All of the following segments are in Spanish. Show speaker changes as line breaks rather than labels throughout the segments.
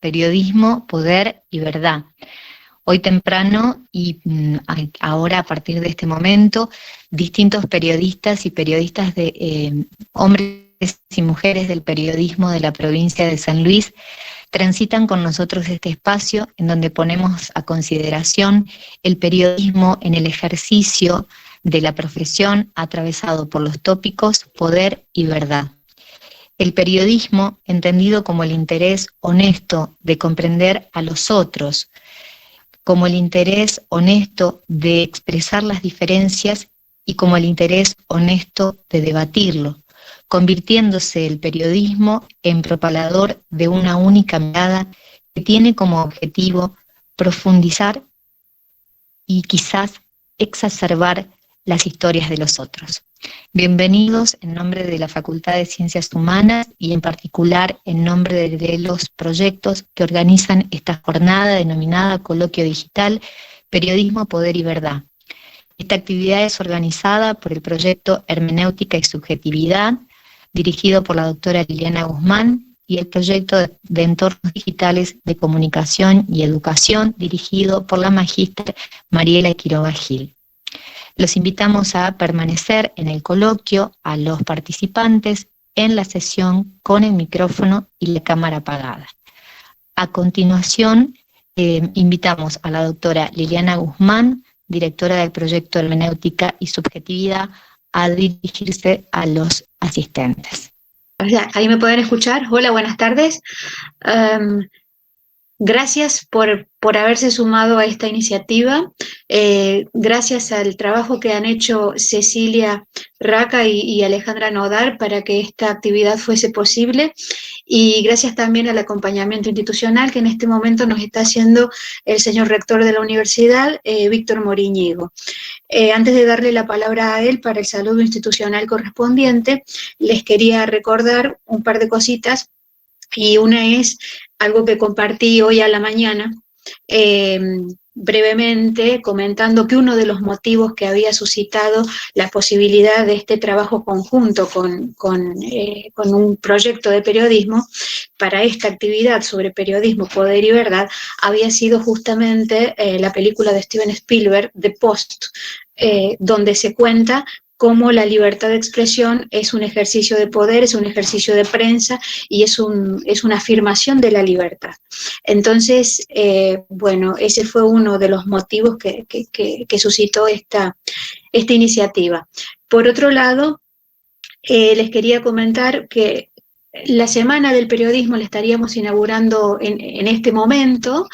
Periodismo, Poder y Verdad. Hoy temprano y ahora a partir de este momento, distintos periodistas y periodistas hombres y mujeres del periodismo de la provincia de San Luis transitan con nosotros este espacio en donde ponemos a consideración el periodismo en el ejercicio de la profesión atravesado por los tópicos poder y verdad. El periodismo entendido como el interés honesto de comprender a los otros, como el interés honesto de expresar las diferencias y como el interés honesto de debatirlo, convirtiéndose el periodismo en propalador de una única mirada que tiene como objetivo profundizar y quizás exacerbar las historias de los otros. Bienvenidos en nombre de la Facultad de Ciencias Humanas y en particular en nombre de los proyectos que organizan esta jornada denominada Coloquio Digital, Periodismo, Poder y Verdad. Esta actividad es organizada por el proyecto Hermenéutica y Subjetividad, dirigido por la doctora Liliana Guzmán, y el proyecto de Entornos Digitales de Comunicación y Educación, dirigido por la magíster Mariela Quiroga Gil. Los invitamos a permanecer en el coloquio a los participantes en la sesión con el micrófono y la cámara apagada. A continuación, invitamos a la doctora Liliana Guzmán, directora del proyecto Hermenéutica y Subjetividad, a dirigirse a los asistentes.
Ahí me pueden escuchar. Hola, buenas tardes. Gracias por haberse sumado a esta iniciativa. Gracias al trabajo que han hecho Cecilia Raca y Alejandra Nodar para que esta actividad fuese posible. Y gracias también al acompañamiento institucional que en este momento nos está haciendo el señor rector de la universidad, Víctor Moriñigo. Antes de darle la palabra a él para el saludo institucional correspondiente, les quería recordar un par de cositas, y una es algo que compartí hoy a la mañana, brevemente comentando que uno de los motivos que había suscitado la posibilidad de este trabajo conjunto con un proyecto de periodismo para esta actividad sobre periodismo, poder y verdad, había sido justamente la película de Steven Spielberg, The Post, donde se cuenta cómo la libertad de expresión es un ejercicio de poder, es un ejercicio de prensa y es una afirmación de la libertad. Entonces, bueno, ese fue uno de los motivos que suscitó esta iniciativa. Por otro lado, les quería comentar que la Semana del Periodismo la estaríamos inaugurando en este momento,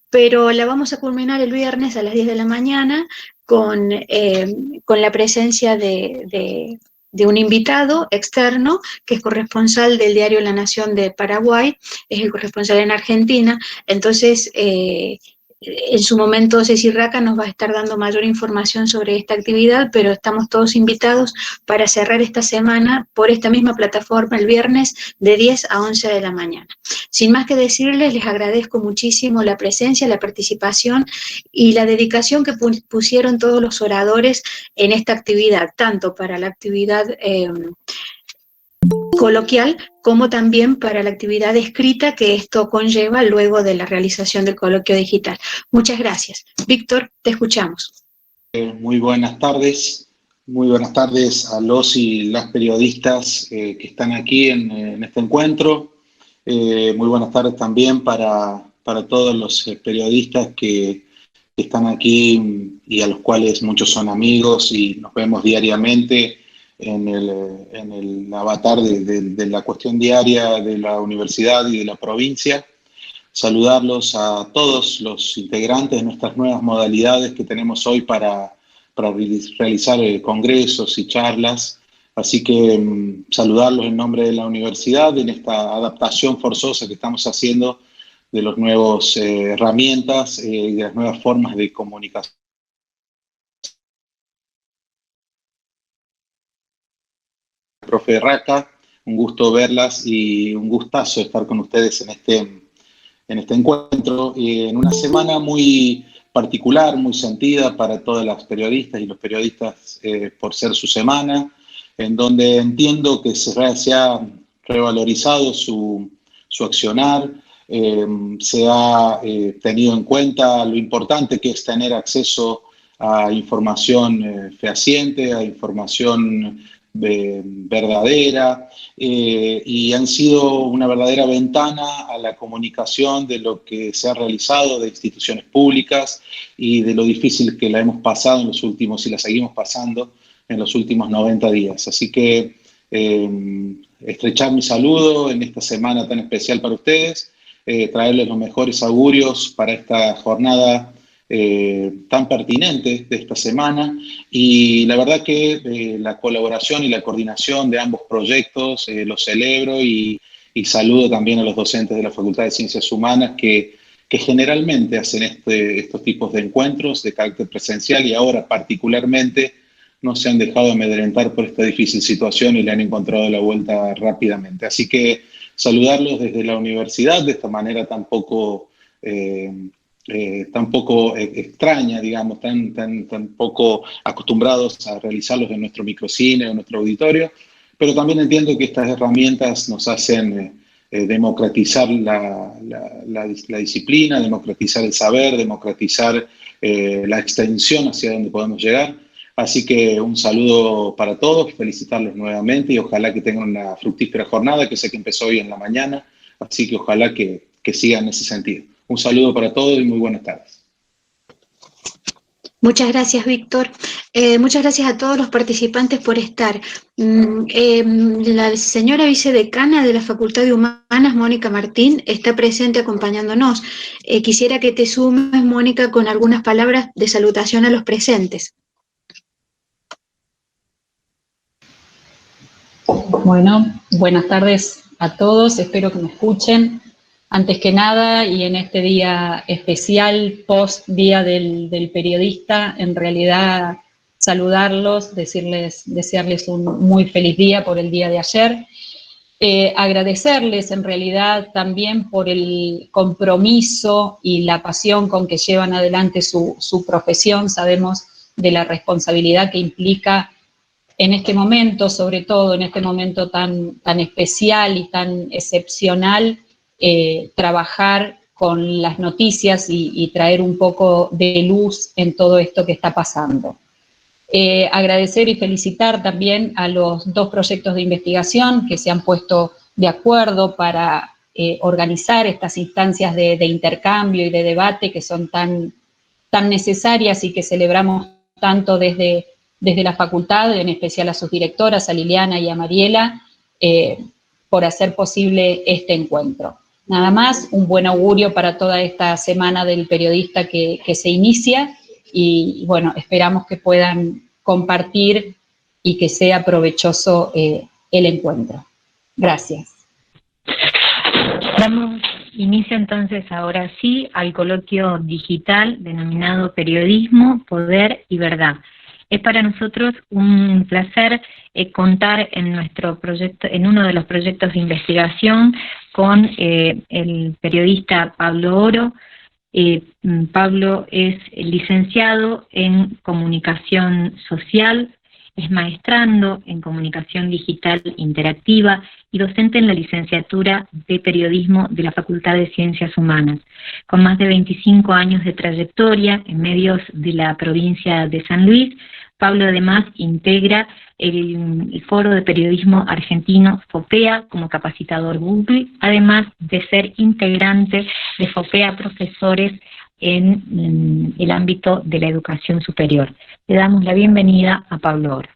pero la vamos a culminar el viernes a las 10 de la mañana con la presencia de un invitado externo que es corresponsal del diario La Nación de Paraguay, es el corresponsal en Argentina. Entonces, en su momento Ceci Raca nos va a estar dando mayor información sobre esta actividad, pero estamos todos invitados para cerrar esta semana por esta misma plataforma el viernes de 10 a 11 de la mañana. Sin más que decirles, les agradezco muchísimo la presencia, la participación y la dedicación que pusieron todos los oradores en esta actividad, tanto para la actividad coloquial como también para la actividad escrita que esto conlleva luego de la realización del coloquio digital. Muchas gracias. Víctor, te escuchamos.
Muy buenas tardes a los y las periodistas que están aquí en este encuentro. Muy buenas tardes también para todos los periodistas que están aquí y a los cuales muchos son amigos y nos vemos diariamente en el avatar de la cuestión diaria de la universidad y de la provincia. Saludarlos a todos los integrantes de nuestras nuevas modalidades que tenemos hoy para realizar congresos y charlas. Así que saludarlos en nombre de la universidad en esta adaptación forzosa que estamos haciendo de las nuevas herramientas y de las nuevas formas de comunicación. Profe Raca, un gusto verlas y un gustazo estar con ustedes en este encuentro, en una semana muy particular, muy sentida para todas las periodistas y los periodistas por ser su semana, en donde entiendo que se ha revalorizado su accionar, se ha tenido en cuenta lo importante que es tener acceso a información fehaciente, a información verdadera, y han sido una verdadera ventana a la comunicación de lo que se ha realizado de instituciones públicas y de lo difícil que la hemos pasado en los últimos, y la seguimos pasando en los últimos 90 días. Así que estrechar mi saludo en esta semana tan especial para ustedes, traerles los mejores augurios para esta jornada tan pertinente de esta semana, y la verdad que la colaboración y la coordinación de ambos proyectos los celebro, y saludo también a los docentes de la Facultad de Ciencias Humanas que generalmente hacen estos tipos de encuentros de carácter presencial, y ahora particularmente no se han dejado amedrentar por esta difícil situación y le han encontrado la vuelta rápidamente. Así que saludarlos desde la universidad de esta manera tan poco extraña, digamos, tan poco acostumbrados a realizarlos en nuestro microcine o en nuestro auditorio, pero también entiendo que estas herramientas nos hacen democratizar la disciplina, democratizar el saber, democratizar la extensión hacia donde podemos llegar. Así que un saludo para todos, felicitarlos nuevamente y ojalá que tengan una fructífera jornada, que sé que empezó hoy en la mañana, así que ojalá que siga en ese sentido. Un saludo para todos y muy buenas tardes.
Muchas gracias, Víctor. Muchas gracias a todos los participantes por estar. La señora vicedecana de la Facultad de Humanas, Mónica Martín, está presente acompañándonos. Quisiera que te sumes, Mónica, con algunas palabras de salutación a los presentes.
Bueno, buenas tardes a todos, espero que me escuchen. Antes que nada, y en este día especial, post Día del Periodista, en realidad saludarlos, desearles un muy feliz día por el día de ayer. Agradecerles en realidad también por el compromiso y la pasión con que llevan adelante su profesión. Sabemos de la responsabilidad que implica en este momento, sobre todo en este momento tan especial y tan excepcional, trabajar con las noticias y traer un poco de luz en todo esto que está pasando. Agradecer y felicitar también a los dos proyectos de investigación que se han puesto de acuerdo para organizar estas instancias de intercambio y de debate que son tan necesarias y que celebramos tanto desde la facultad, en especial a sus directoras, a Liliana y a Mariela, por hacer posible este encuentro. Nada más, un buen augurio para toda esta semana del periodista que se inicia, y bueno, esperamos que puedan compartir y que sea provechoso el encuentro. Gracias.
Damos inicio entonces ahora sí al coloquio digital denominado Periodismo, Poder y Verdad. Es para nosotros un placer contar en nuestro proyecto, en uno de los proyectos de investigación, con el periodista Pablo Oro. Pablo es licenciado en Comunicación Social, es maestrando en Comunicación Digital Interactiva y docente en la licenciatura de Periodismo de la Facultad de Ciencias Humanas. Con más de 25 años de trayectoria en medios de la provincia de San Luis, Pablo además integra el Foro de Periodismo Argentino FOPEA como capacitador Google, además de ser integrante de FOPEA Profesores en el ámbito de la educación superior. Le damos la bienvenida a Pablo Oro.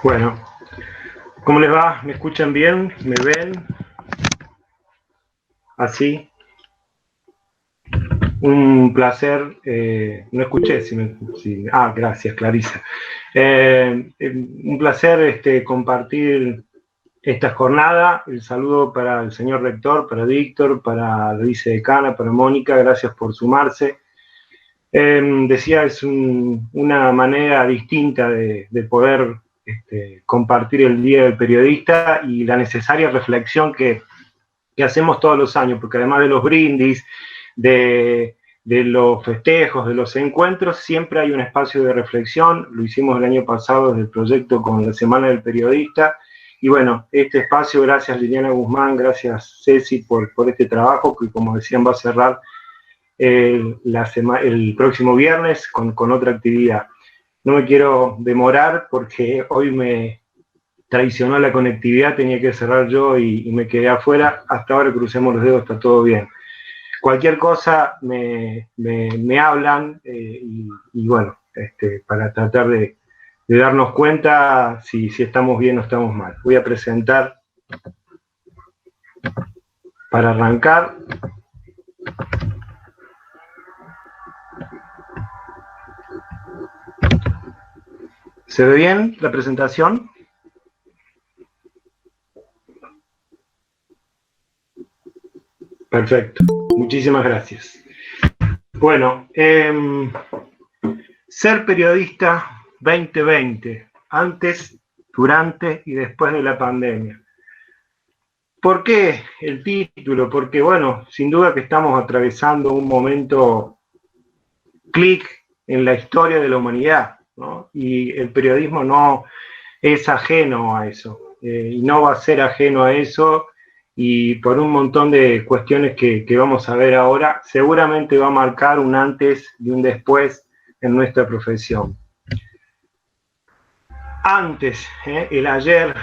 Bueno, ¿cómo les va? ¿Me escuchan bien? ¿Me ven? ¿Así? Un placer, no escuché si gracias Clarisa. Un placer compartir esta jornada. El saludo para el señor rector, para Víctor, para la vicedecana, para Mónica, gracias por sumarse. Decía, es una manera distinta de poder compartir el Día del Periodista y la necesaria reflexión que hacemos todos los años, porque además de los brindis, de los festejos, de los encuentros, siempre hay un espacio de reflexión. Lo hicimos el año pasado desde el proyecto con la Semana del Periodista, Y bueno, este espacio, gracias Liliana Guzmán, gracias Ceci por este trabajo que, como decían, va a cerrar el próximo viernes con otra actividad. No me quiero demorar porque hoy me traicionó la conectividad, tenía que cerrar yo y me quedé afuera. Hasta ahora, crucemos los dedos, está todo bien. Cualquier cosa me hablan y bueno, para tratar de darnos cuenta si estamos bien o estamos mal. Voy a presentar para arrancar. ¿Se ve bien la presentación? Perfecto, muchísimas gracias. Bueno, ser periodista 2020, antes, durante y después de la pandemia. ¿Por qué el título? Porque, bueno, sin duda que estamos atravesando un momento clic en la historia de la humanidad, ¿no? Y el periodismo no es ajeno a eso, y no va a ser ajeno a eso, y por un montón de cuestiones que vamos a ver ahora, seguramente va a marcar un antes y un después en nuestra profesión. Antes, el ayer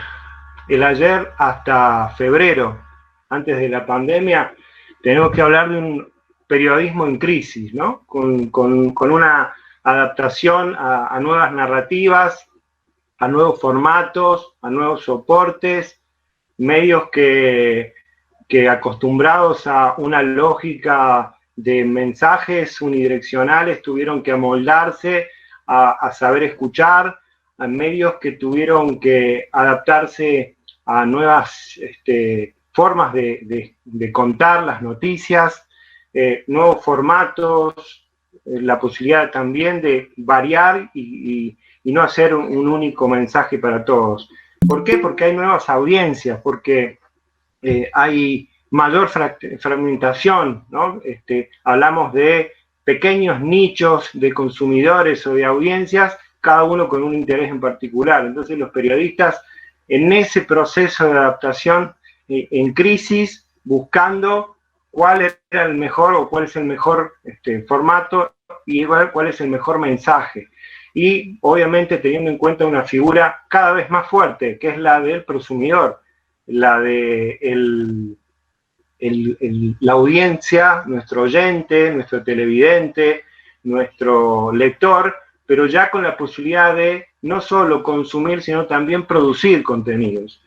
hasta febrero, antes de la pandemia, tenemos que hablar de un periodismo en crisis, ¿no? Con una adaptación a nuevas narrativas, a nuevos formatos, a nuevos soportes, medios que acostumbrados a una lógica de mensajes unidireccionales tuvieron que amoldarse a saber escuchar, a medios que tuvieron que adaptarse a nuevas formas de contar las noticias, nuevos formatos, la posibilidad también de variar y no hacer un único mensaje para todos. ¿Por qué? Porque hay nuevas audiencias, porque hay mayor fragmentación, ¿no? Hablamos de pequeños nichos de consumidores o de audiencias, cada uno con un interés en particular. Entonces los periodistas en ese proceso de adaptación en crisis, buscando cuál era el mejor o cuál es el mejor formato y cuál es el mejor mensaje. Y obviamente teniendo en cuenta una figura cada vez más fuerte, que es la del prosumidor, la de la audiencia, nuestro oyente, nuestro televidente, nuestro lector, pero ya con la posibilidad de no solo consumir, sino también producir contenidos.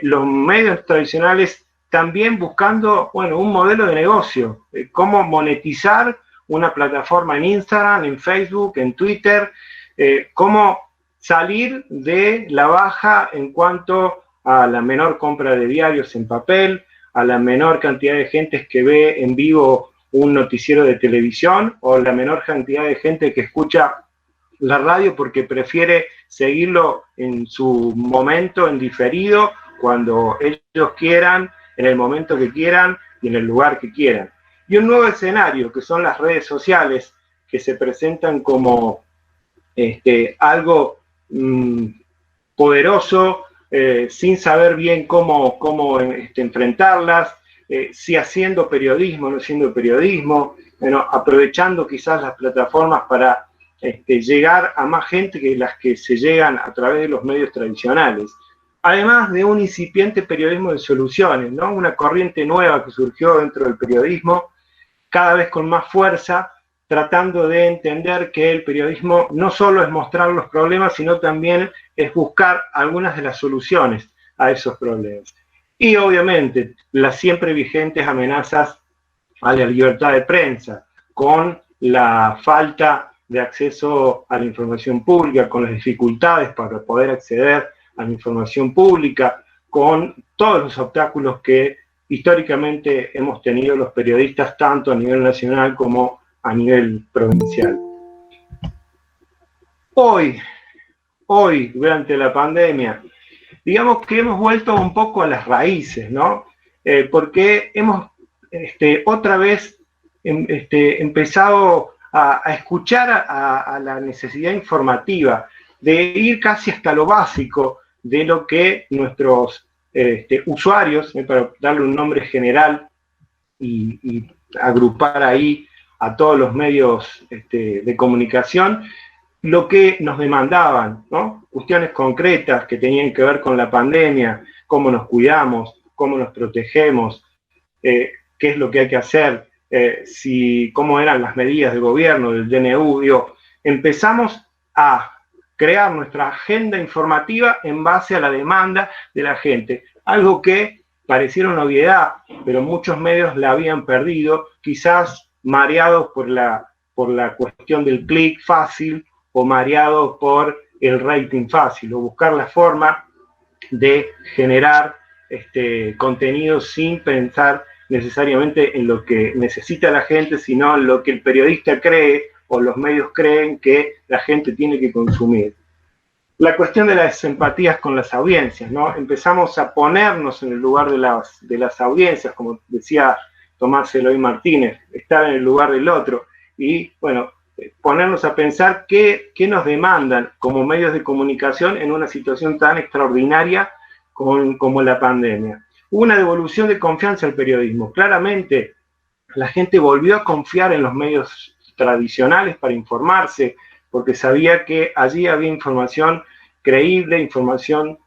Los medios tradicionales también buscando, bueno, un modelo de negocio, cómo monetizar una plataforma en Instagram, en Facebook, en Twitter, cómo salir de la baja en cuanto a la menor compra de diarios en papel, a la menor cantidad de gente que ve en vivo un noticiero de televisión o la menor cantidad de gente que escucha la radio porque prefiere seguirlo en su momento, en diferido, cuando ellos quieran, en el momento que quieran y en el lugar que quieran. Y un nuevo escenario, que son las redes sociales, que se presentan como algo poderoso, sin saber bien cómo enfrentarlas, si haciendo periodismo, no haciendo periodismo, bueno, aprovechando quizás las plataformas para llegar a más gente que las que se llegan a través de los medios tradicionales. Además de un incipiente periodismo de soluciones, ¿no? Una corriente nueva que surgió dentro del periodismo, cada vez con más fuerza, tratando de entender que el periodismo no solo es mostrar los problemas, sino también es buscar algunas de las soluciones a esos problemas. Y obviamente las siempre vigentes amenazas a la libertad de prensa, con la falta de acceso a la información pública, con las dificultades para poder acceder a la información pública, con todos los obstáculos que históricamente hemos tenido los periodistas, tanto a nivel nacional como a nivel provincial. Hoy, durante la pandemia, digamos que hemos vuelto un poco a las raíces, ¿no? Porque hemos otra vez empezado a escuchar a la necesidad informativa, de ir casi hasta lo básico, de lo que nuestros usuarios, para darle un nombre general y agrupar ahí a todos los medios de comunicación, lo que nos demandaban, ¿no? Cuestiones concretas que tenían que ver con la pandemia, cómo nos cuidamos, cómo nos protegemos, qué es lo que hay que hacer, cómo eran las medidas de gobierno, del DNU. Empezamos a crear nuestra agenda informativa en base a la demanda de la gente, algo que pareciera una obviedad, pero muchos medios la habían perdido, quizás mareados por la cuestión del clic fácil, o mareados por el rating fácil, o buscar la forma de generar contenido sin pensar necesariamente en lo que necesita la gente, sino en lo que el periodista cree o los medios creen que la gente tiene que consumir. La cuestión de las empatías con las audiencias, ¿no? Empezamos a ponernos en el lugar de las audiencias, como decía Tomás Eloy Martínez, estar en el lugar del otro, y bueno, ponernos a pensar qué nos demandan como medios de comunicación en una situación tan extraordinaria como la pandemia. Hubo una devolución de confianza al periodismo. Claramente, la gente volvió a confiar en los medios tradicionales para informarse, porque sabía que allí había información creíble, información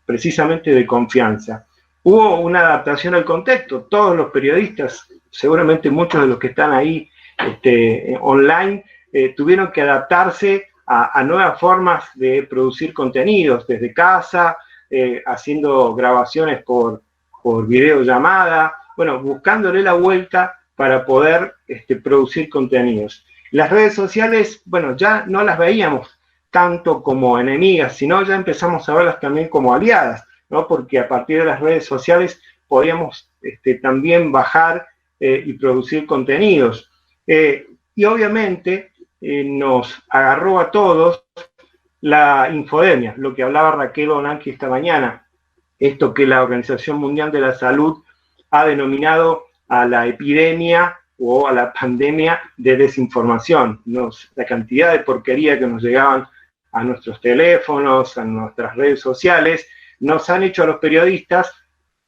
precisamente de confianza. Hubo una adaptación al contexto. Todos los periodistas, seguramente muchos de los que están ahí online, tuvieron que adaptarse a nuevas formas de producir contenidos desde casa, haciendo grabaciones por videollamada, bueno, buscándole la vuelta para poder producir contenidos. Las redes sociales, bueno, ya no las veíamos tanto como enemigas, sino ya empezamos a verlas también como aliadas, ¿no? Porque a partir de las redes sociales podíamos también bajar y producir contenidos. Y obviamente nos agarró a todos la infodemia, lo que hablaba Raquel Bonanqui esta mañana, esto que la Organización Mundial de la Salud ha denominado a la epidemia o a la pandemia de desinformación. La cantidad de porquería que nos llegaban a nuestros teléfonos, a nuestras redes sociales, nos han hecho a los periodistas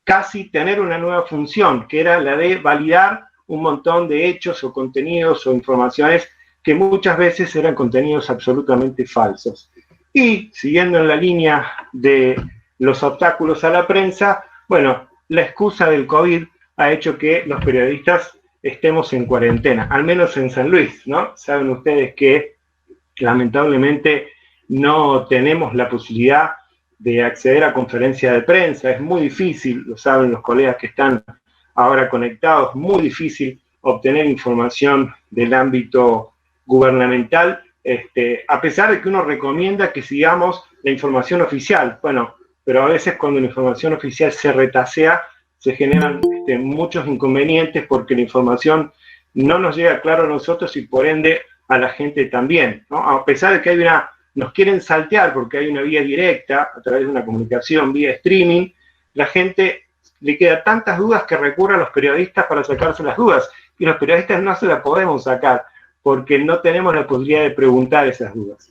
casi tener una nueva función, que era la de validar un montón de hechos o contenidos o informaciones que muchas veces eran contenidos absolutamente falsos. Y siguiendo en la línea de los obstáculos a la prensa, bueno, la excusa del COVID ha hecho que los periodistas estemos en cuarentena, al menos en San Luis, ¿no? Saben ustedes que lamentablemente no tenemos la posibilidad de acceder a conferencia de prensa, es muy difícil, lo saben los colegas que están ahora conectados, muy difícil obtener información del ámbito gubernamental, a pesar de que uno recomienda que sigamos la información oficial, bueno, pero a veces cuando la información oficial se retasea, se generan muchos inconvenientes porque la información no nos llega claro a nosotros y por ende a la gente también, ¿no? A pesar de que nos quieren saltear porque hay una vía directa a través de una comunicación vía streaming, la gente le queda tantas dudas que recurre a los periodistas para sacarse las dudas, y los periodistas no se las podemos sacar porque no tenemos la posibilidad de preguntar esas dudas.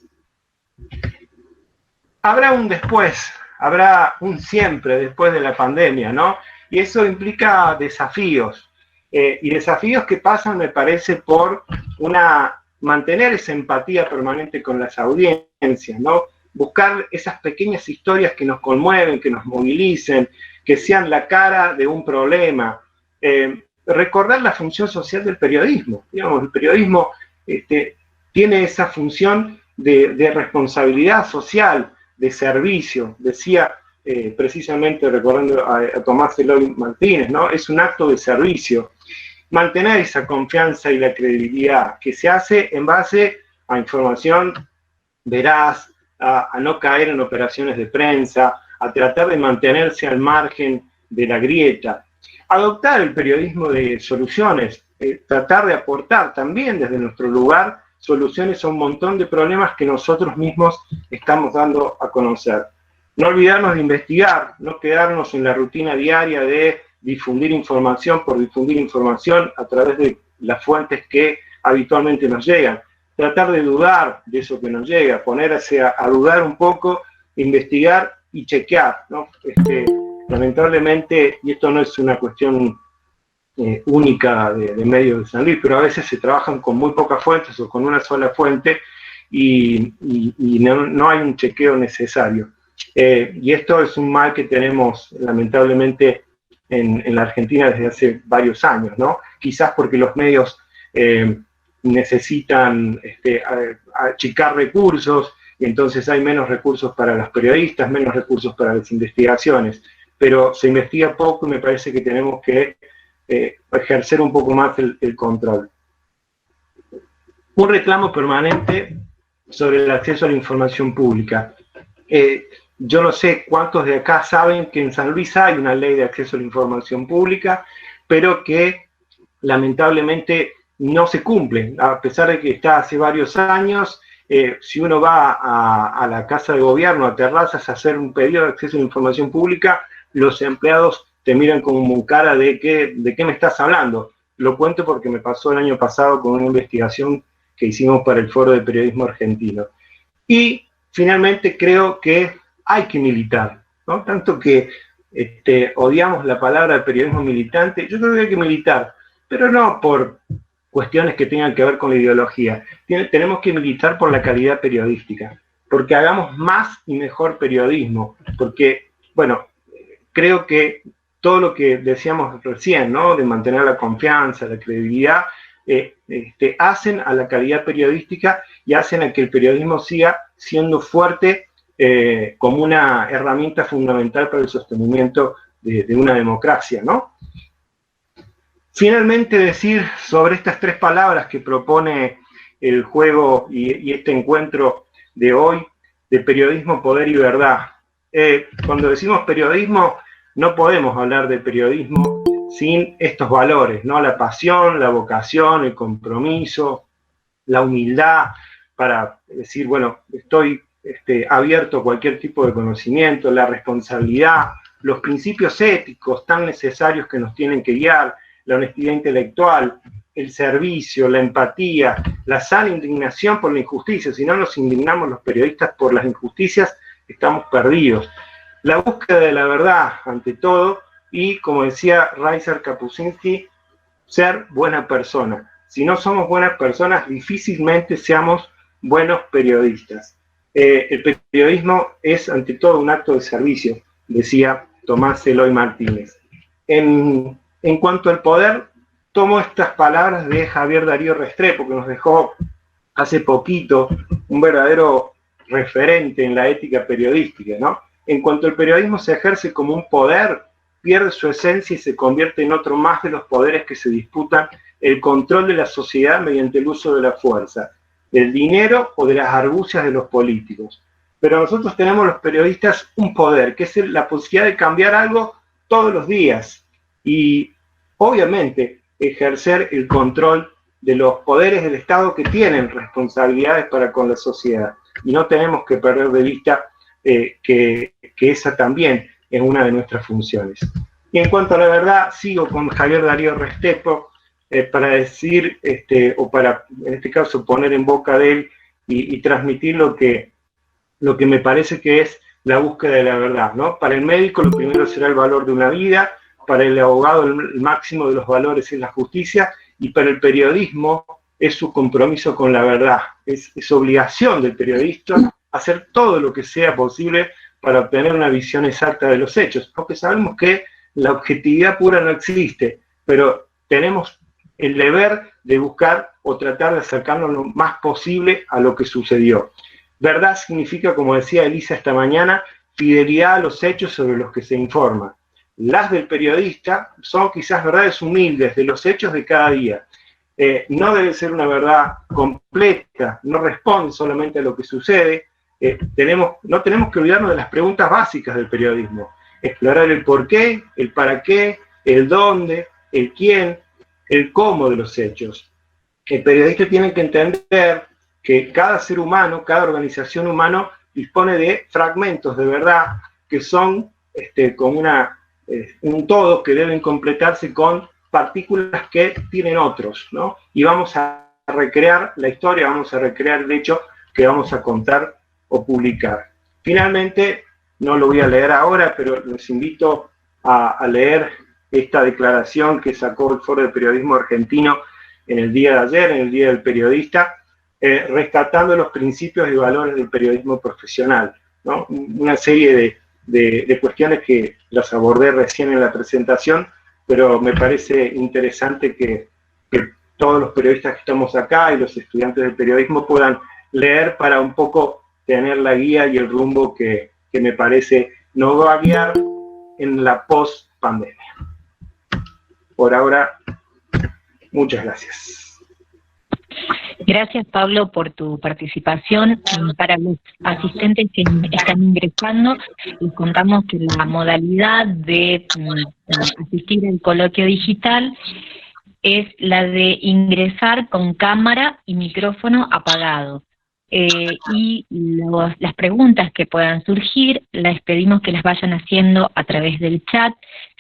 Habrá un después, habrá un siempre después de la pandemia, ¿no? Y eso implica desafíos, y desafíos que pasan, me parece, por mantener esa empatía permanente con las audiencias, ¿no? Buscar esas pequeñas historias que nos conmueven, que nos movilicen, que sean la cara de un problema. Recordar la función social del periodismo. Digamos, el periodismo tiene esa función de responsabilidad social, de servicio. Decía precisamente, recordando a Tomás Eloy Martínez, ¿no? Es un acto de servicio. Mantener esa confianza y la credibilidad que se hace en base a información veraz, a no caer en operaciones de prensa, a tratar de mantenerse al margen de la grieta. Adoptar el periodismo de soluciones, tratar de aportar también desde nuestro lugar soluciones a un montón de problemas que nosotros mismos estamos dando a conocer. No olvidarnos de investigar, no quedarnos en la rutina diaria de difundir información por difundir información a través de las fuentes que habitualmente nos llegan. Tratar de dudar de eso que nos llega, ponerse a dudar un poco, investigar y chequear, ¿no? Lamentablemente, y esto no es una cuestión única de medios de San Luis, pero a veces se trabajan con muy pocas fuentes o con una sola fuente y no hay un chequeo necesario. Y esto es un mal que tenemos lamentablemente en la Argentina desde hace varios años, ¿no? Quizás porque los medios necesitan achicar recursos, y entonces hay menos recursos para los periodistas, menos recursos para las investigaciones, pero se investiga poco y me parece que tenemos que ejercer un poco más el control. Un reclamo permanente sobre el acceso a la información pública. Yo no sé cuántos de acá saben que en San Luis hay una ley de acceso a la información pública, pero que lamentablemente no se cumple, a pesar de que está hace varios años. Si uno va a la Casa de Gobierno, a Terrazas, a hacer un pedido de acceso a la información pública, los empleados te miran con cara de qué me estás hablando. Lo cuento porque me pasó el año pasado con una investigación que hicimos para el Foro de Periodismo Argentino. Y finalmente creo que hay que militar, ¿no? Tanto que odiamos la palabra periodismo militante, yo creo que hay que militar, pero no por cuestiones que tengan que ver con la ideología. Tenemos que militar por la calidad periodística, porque hagamos más y mejor periodismo, porque, bueno, creo que todo lo que decíamos recién, ¿no? De mantener la confianza, la credibilidad, hacen a la calidad periodística y hacen a que el periodismo siga siendo fuerte como una herramienta fundamental para el sostenimiento de una democracia, ¿no? Finalmente decir sobre estas tres palabras que propone el juego y este encuentro de hoy, de periodismo, poder y verdad. Cuando decimos periodismo, no podemos hablar de periodismo sin estos valores, ¿no? La pasión, la vocación, el compromiso, la humildad para decir, bueno, estoy abierto a cualquier tipo de conocimiento, la responsabilidad, los principios éticos tan necesarios que nos tienen que guiar, la honestidad intelectual, el servicio, la empatía, la sana indignación por la injusticia. Si no nos indignamos los periodistas por las injusticias, estamos perdidos. La búsqueda de la verdad, ante todo, y como decía Reiser Kapuscinski, ser buena persona. Si no somos buenas personas, difícilmente seamos buenos periodistas. El periodismo es, ante todo, un acto de servicio, decía Tomás Eloy Martínez. En cuanto al poder, tomo estas palabras de Javier Darío Restrepo, que nos dejó hace poquito un verdadero referente en la ética periodística, ¿no? En cuanto el periodismo se ejerce como un poder, pierde su esencia y se convierte en otro más de los poderes que se disputan el control de la sociedad mediante el uso de la fuerza, del dinero o de las argucias de los políticos. Pero nosotros tenemos los periodistas un poder, que es la posibilidad de cambiar algo todos los días y obviamente ejercer el control de los poderes del Estado que tienen responsabilidades para con la sociedad. Y no tenemos que perder de vista que esa también es una de nuestras funciones. Y en cuanto a la verdad, sigo con Javier Darío Restrepo para decir, o para, en este caso, poner en boca de él y transmitir lo que me parece que es la búsqueda de la verdad, ¿no? Para el médico, lo primero será el valor de una vida, para el abogado, el máximo de los valores es la justicia, y para el periodismo es su compromiso con la verdad. Es obligación del periodista hacer todo lo que sea posible para obtener una visión exacta de los hechos, aunque sabemos que la objetividad pura no existe, pero tenemos el deber de buscar o tratar de acercarnos lo más posible a lo que sucedió. Verdad significa, como decía Elisa esta mañana, fidelidad a los hechos sobre los que se informa. Las del periodista son quizás verdades humildes de los hechos de cada día. No debe ser una verdad completa, no responde solamente a lo que sucede. No tenemos que olvidarnos de las preguntas básicas del periodismo. Explorar el por qué, el para qué, el dónde, el quién, el cómo de los hechos. El periodista tiene que entender que cada ser humano, cada organización humana dispone de fragmentos de verdad que son como un todo que deben completarse con partículas que tienen otros, ¿no? Y vamos a recrear la historia, vamos a recrear el hecho que vamos a contar o publicar. Finalmente, no lo voy a leer ahora, pero les invito a leer esta declaración que sacó el Foro de Periodismo Argentino en el día de ayer, en el Día del Periodista, rescatando los principios y valores del periodismo profesional, ¿no? Una serie de cuestiones que las abordé recién en la presentación, pero me parece interesante que todos los periodistas que estamos acá y los estudiantes del periodismo puedan leer para un poco tener la guía y el rumbo que me parece nos va a guiar en la post-pandemia. Por ahora, muchas gracias.
Gracias, Pablo, por tu participación. Para los asistentes que están ingresando, les contamos que la modalidad de asistir al coloquio digital es la de ingresar con cámara y micrófono apagado. Y las preguntas que puedan surgir, les pedimos que las vayan haciendo a través del chat.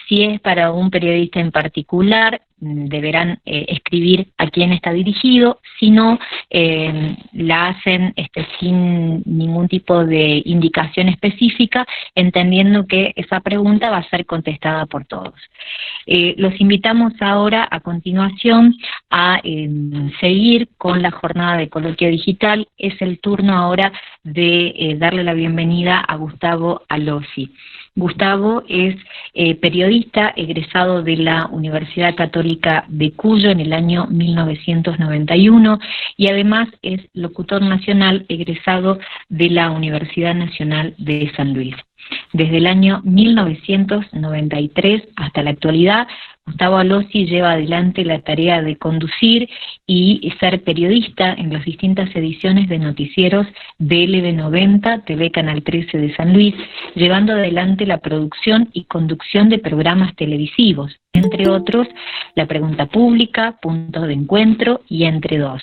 Si es para un periodista en particular, deberán escribir a quién está dirigido, si no, la hacen sin ningún tipo de indicación específica, entendiendo que esa pregunta va a ser contestada por todos. Los invitamos ahora, a continuación, a seguir con la jornada de coloquio digital. Es el turno ahora de darle la bienvenida a Gustavo Alossi. Gustavo es periodista egresado de la Universidad Católica de Cuyo en el año 1991 y además es locutor nacional egresado de la Universidad Nacional de San Luis. Desde el año 1993 hasta la actualidad, Gustavo Alossi lleva adelante la tarea de conducir y ser periodista en las distintas ediciones de noticieros de LB90, TV Canal 13 de San Luis, llevando adelante la producción y conducción de programas televisivos, entre otros La Pregunta Pública, Punto de Encuentro y Entre Dos.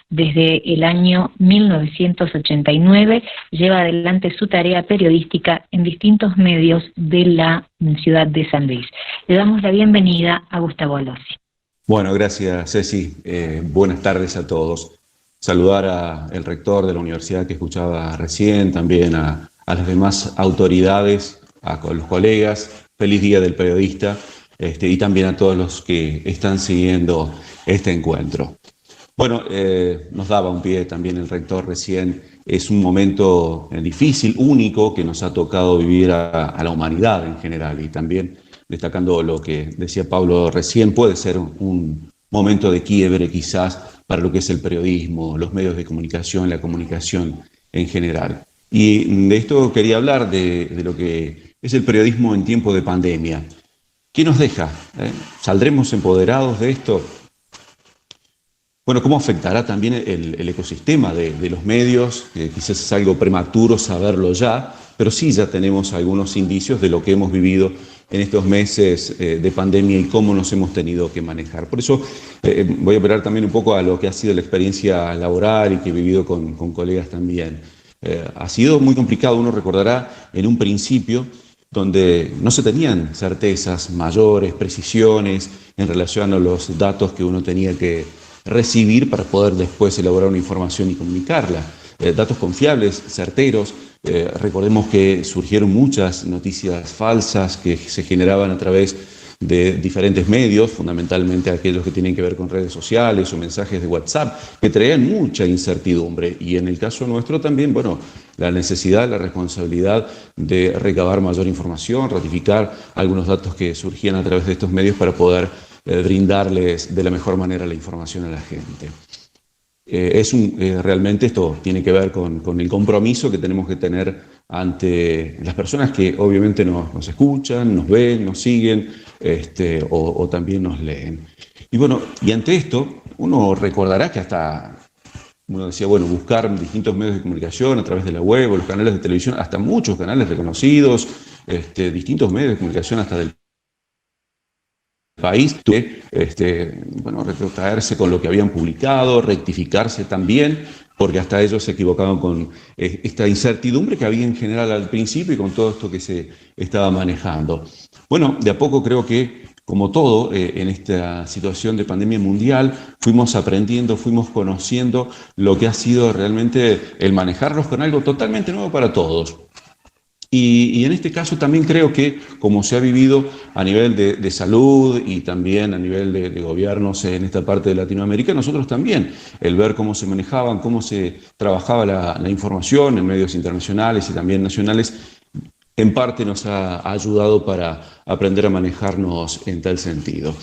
Desde el año 1989 lleva adelante su tarea periodística en distintos medios de la ciudad de San Luis. Le damos la bienvenida a Gustavo Alossi.
Bueno, gracias, Ceci. Buenas tardes a todos. Saludar al rector de la universidad que escuchaba recién, también a las demás autoridades, a los colegas. Feliz Día del Periodista y también a todos los que están siguiendo este encuentro. Bueno, nos daba un pie también el rector recién. Es un momento difícil, único, que nos ha tocado vivir a la humanidad en general, y también destacando lo que decía Pablo recién, puede ser un momento de quiebre quizás para lo que es el periodismo, los medios de comunicación, la comunicación en general. Y de esto quería hablar, de lo que es el periodismo en tiempo de pandemia. ¿Qué nos deja? ¿Saldremos empoderados de esto? Bueno, ¿cómo afectará también el ecosistema de los medios? Quizás es algo prematuro saberlo ya, pero sí ya tenemos algunos indicios de lo que hemos vivido en estos meses de pandemia y cómo nos hemos tenido que manejar. Por eso voy a operar también un poco a lo que ha sido la experiencia laboral y que he vivido con colegas también. Ha sido muy complicado, uno recordará, en un principio, donde no se tenían certezas mayores, precisiones en relación a los datos que uno tenía que recibir para poder después elaborar una información y comunicarla. Datos confiables, certeros. Recordemos que surgieron muchas noticias falsas que se generaban a través de diferentes medios, fundamentalmente aquellos que tienen que ver con redes sociales o mensajes de WhatsApp, que traían mucha incertidumbre. Y en el caso nuestro también, bueno, la necesidad, la responsabilidad de recabar mayor información, ratificar algunos datos que surgían a través de estos medios para poder brindarles de la mejor manera la información a la gente. Realmente esto tiene que ver con el compromiso que tenemos que tener ante las personas que obviamente nos escuchan, nos ven, nos siguen o también nos leen. Y bueno, y ante esto uno recordará que hasta uno decía, bueno, buscar distintos medios de comunicación a través de la web o los canales de televisión, hasta muchos canales reconocidos, distintos medios de comunicación hasta del país, retrotraerse con lo que habían publicado, rectificarse también, porque hasta ellos se equivocaban con esta incertidumbre que había en general al principio y con todo esto que se estaba manejando. Bueno, de a poco creo que, como todo en esta situación de pandemia mundial, fuimos aprendiendo, fuimos conociendo lo que ha sido realmente el manejarlos con algo totalmente nuevo para todos. Y en este caso también creo que, como se ha vivido a nivel de salud y también a nivel de gobiernos en esta parte de Latinoamérica, nosotros también, el ver cómo se manejaban, cómo se trabajaba la información en medios internacionales y también nacionales, en parte nos ha ayudado para aprender a manejarnos en tal sentido.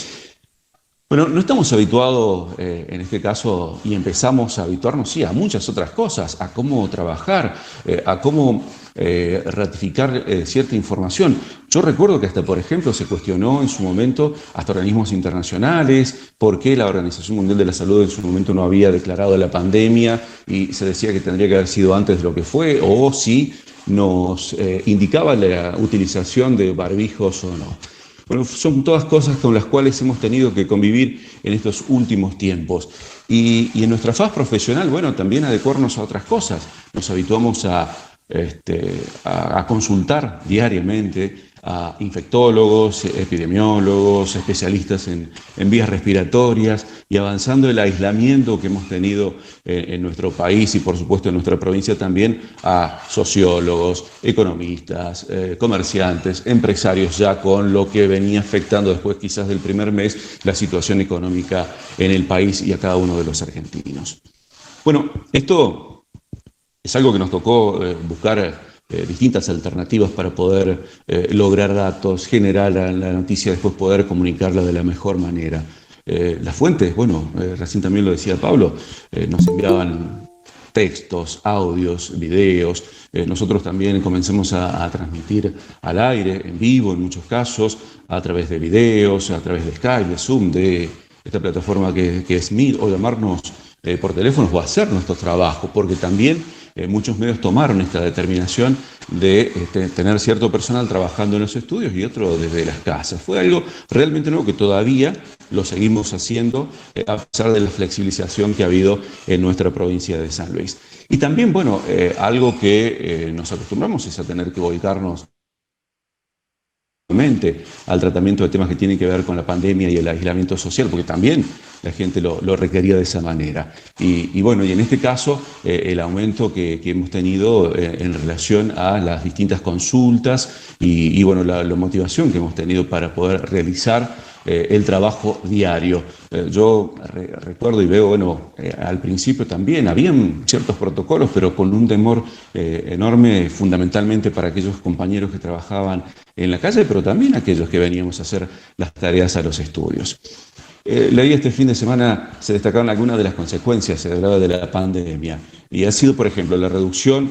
Bueno, no estamos habituados en este caso y empezamos a habituarnos, sí, a muchas otras cosas, a cómo trabajar, a cómo ratificar cierta información. Yo recuerdo que hasta, por ejemplo, se cuestionó en su momento hasta organismos internacionales, por qué la Organización Mundial de la Salud en su momento no había declarado la pandemia y se decía que tendría que haber sido antes de lo que fue, o si nos indicaba la utilización de barbijos o no. Bueno, son todas cosas con las cuales hemos tenido que convivir en estos últimos tiempos. Y en nuestra faz profesional, bueno, también adecuarnos a otras cosas. Nos habituamos a consultar diariamente a infectólogos, epidemiólogos, especialistas en vías respiratorias y avanzando el aislamiento que hemos tenido en nuestro país y por supuesto en nuestra provincia también a sociólogos, economistas, comerciantes, empresarios, ya con lo que venía afectando después quizás del primer mes la situación económica en el país y a cada uno de los argentinos. Bueno, esto es algo que nos tocó buscar distintas alternativas para poder lograr datos, generar la noticia, después poder comunicarla de la mejor manera. Las fuentes, bueno, recién también lo decía Pablo, nos enviaban textos, audios, videos. Nosotros también comenzamos a transmitir al aire, en vivo en muchos casos, a través de videos, a través de Skype, de Zoom, de esta plataforma que es Meet, o llamarnos por teléfono o hacer nuestro trabajo, porque también muchos medios tomaron esta determinación de tener cierto personal trabajando en los estudios y otro desde las casas. Fue algo realmente nuevo que todavía lo seguimos haciendo a pesar de la flexibilización que ha habido en nuestra provincia de San Luis. Y también, bueno, algo que nos acostumbramos es a tener que volcarnos al tratamiento de temas que tienen que ver con la pandemia y el aislamiento social, porque también la gente lo requería de esa manera. Y bueno, y en este caso, el aumento que hemos tenido en relación a las distintas consultas y bueno, la motivación que hemos tenido para poder realizar el trabajo diario. Yo recuerdo y veo, bueno, al principio también habían ciertos protocolos, pero con un temor enorme, fundamentalmente para aquellos compañeros que trabajaban en la calle, pero también aquellos que veníamos a hacer las tareas a los estudios. Leí este fin de semana, se destacaron algunas de las consecuencias, se hablaba de la pandemia, y ha sido, por ejemplo, la reducción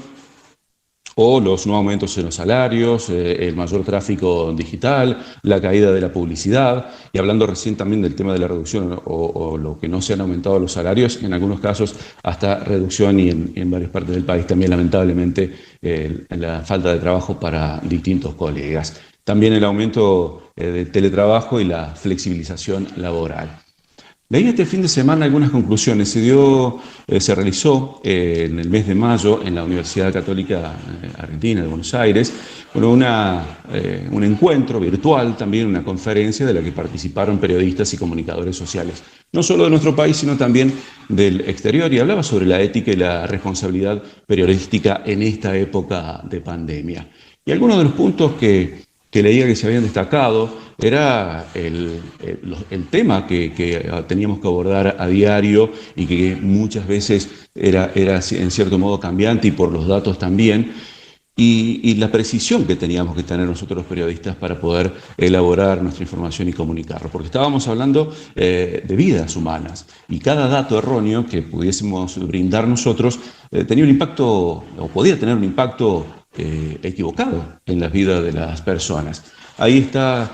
o los no aumentos en los salarios, el mayor tráfico digital, la caída de la publicidad, y hablando recién también del tema de la reducción o lo que no se han aumentado los salarios, en algunos casos hasta reducción y en varias partes del país también lamentablemente la falta de trabajo para distintos colegas. También el aumento del teletrabajo y la flexibilización laboral. Leí este fin de semana algunas conclusiones. Se realizó en el mes de mayo en la Universidad Católica Argentina de Buenos Aires un encuentro virtual, también una conferencia de la que participaron periodistas y comunicadores sociales, no solo de nuestro país, sino también del exterior, y hablaba sobre la ética y la responsabilidad periodística en esta época de pandemia. Y algunos de los puntos que leía que se habían destacado era el tema que teníamos que abordar a diario y que muchas veces era en cierto modo cambiante y por los datos también, y la precisión que teníamos que tener nosotros los periodistas para poder elaborar nuestra información y comunicarlo, porque estábamos hablando de vidas humanas y cada dato erróneo que pudiésemos brindar nosotros tenía un impacto o podía tener un impacto equivocado en la vida de las personas. Ahí está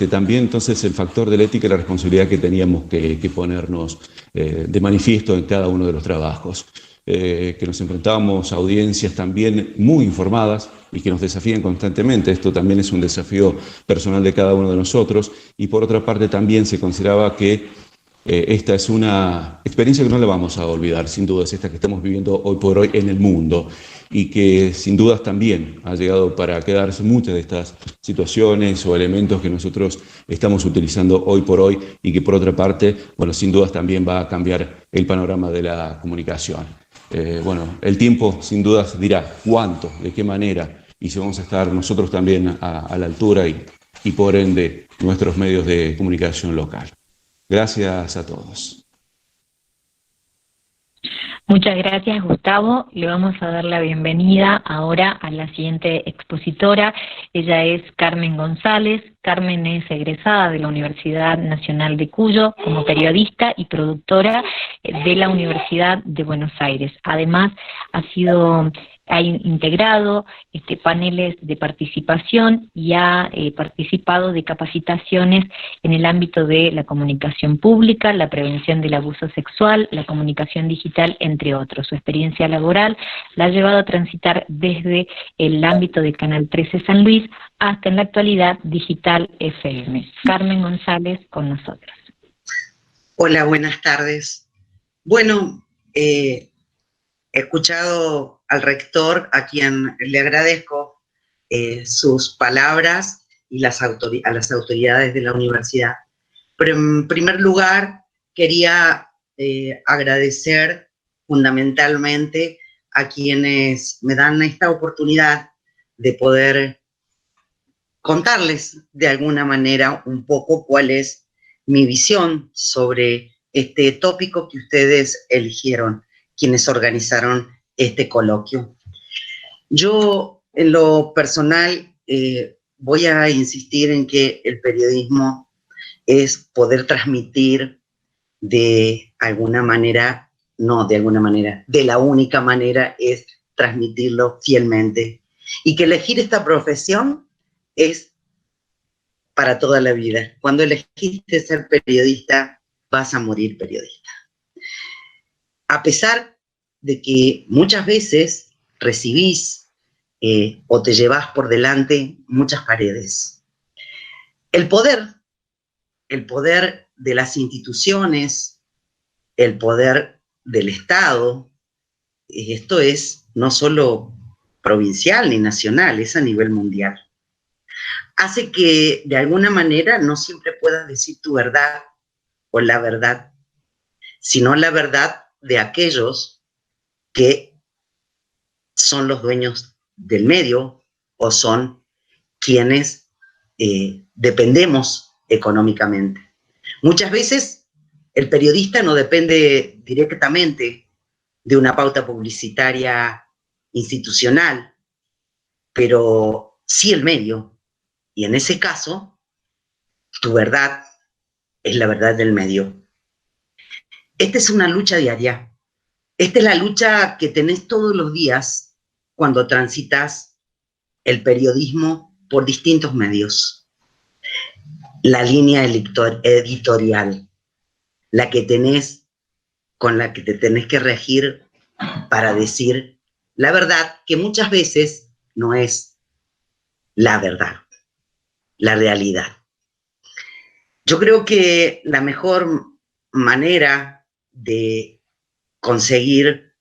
también entonces el factor de la ética y la responsabilidad que teníamos que ponernos de manifiesto en cada uno de los trabajos. Que nos enfrentábamos a audiencias también muy informadas y que nos desafían constantemente. Esto también es un desafío personal de cada uno de nosotros. Y por otra parte también se consideraba que esta es una experiencia que no la vamos a olvidar, sin duda, es esta que estamos viviendo hoy por hoy en el mundo y que sin dudas también ha llegado para quedarse muchas de estas situaciones o elementos que nosotros estamos utilizando hoy por hoy y que por otra parte, bueno, sin dudas también va a cambiar el panorama de la comunicación. Bueno, el tiempo sin dudas dirá cuánto, de qué manera y si vamos a estar nosotros también a la altura y por ende nuestros medios de comunicación local. Gracias a todos.
Muchas gracias, Gustavo. Le vamos a dar la bienvenida ahora a la siguiente expositora. Ella es Carmen González. Carmen es egresada de la Universidad Nacional de Cuyo como periodista y productora de la Universidad de Buenos Aires. Además, ha integrado paneles de participación y ha participado de capacitaciones en el ámbito de la comunicación pública, la prevención del abuso sexual, la comunicación digital, entre otros. Su experiencia laboral la ha llevado a transitar desde el ámbito de Canal 13 San Luis hasta en la actualidad Digital FM. Carmen González con nosotros.
Hola, buenas tardes. Bueno, he escuchado al rector, a quien le agradezco sus palabras, y a las autoridades de la universidad. Pero en primer lugar, quería agradecer fundamentalmente a quienes me dan esta oportunidad de poder contarles de alguna manera un poco cuál es mi visión sobre este tópico que ustedes eligieron, quienes organizaron este coloquio. Yo, en lo personal, voy a insistir en que el periodismo es poder transmitir de alguna manera, no de alguna manera, de la única manera es transmitirlo fielmente. Y que elegir esta profesión es para toda la vida. Cuando elegiste ser periodista, vas a morir periodista. A pesar de que muchas veces recibís o te llevas por delante muchas paredes. El poder de las instituciones, el poder del Estado, esto es no solo provincial ni nacional, es a nivel mundial. Hace que de alguna manera no siempre puedas decir tu verdad o la verdad, sino la verdad de aquellos que son los dueños del medio o son quienes dependemos económicamente. Muchas veces el periodista no depende directamente de una pauta publicitaria institucional, pero sí el medio. Y en ese caso, tu verdad es la verdad del medio. Esta es una lucha diaria. Esta es la lucha que tenés todos los días cuando transitas el periodismo por distintos medios. La línea editorial, la que tenés, con la que te tenés que regir para decir la verdad, que muchas veces no es la verdad, la realidad. Yo creo que la mejor manera de conseguir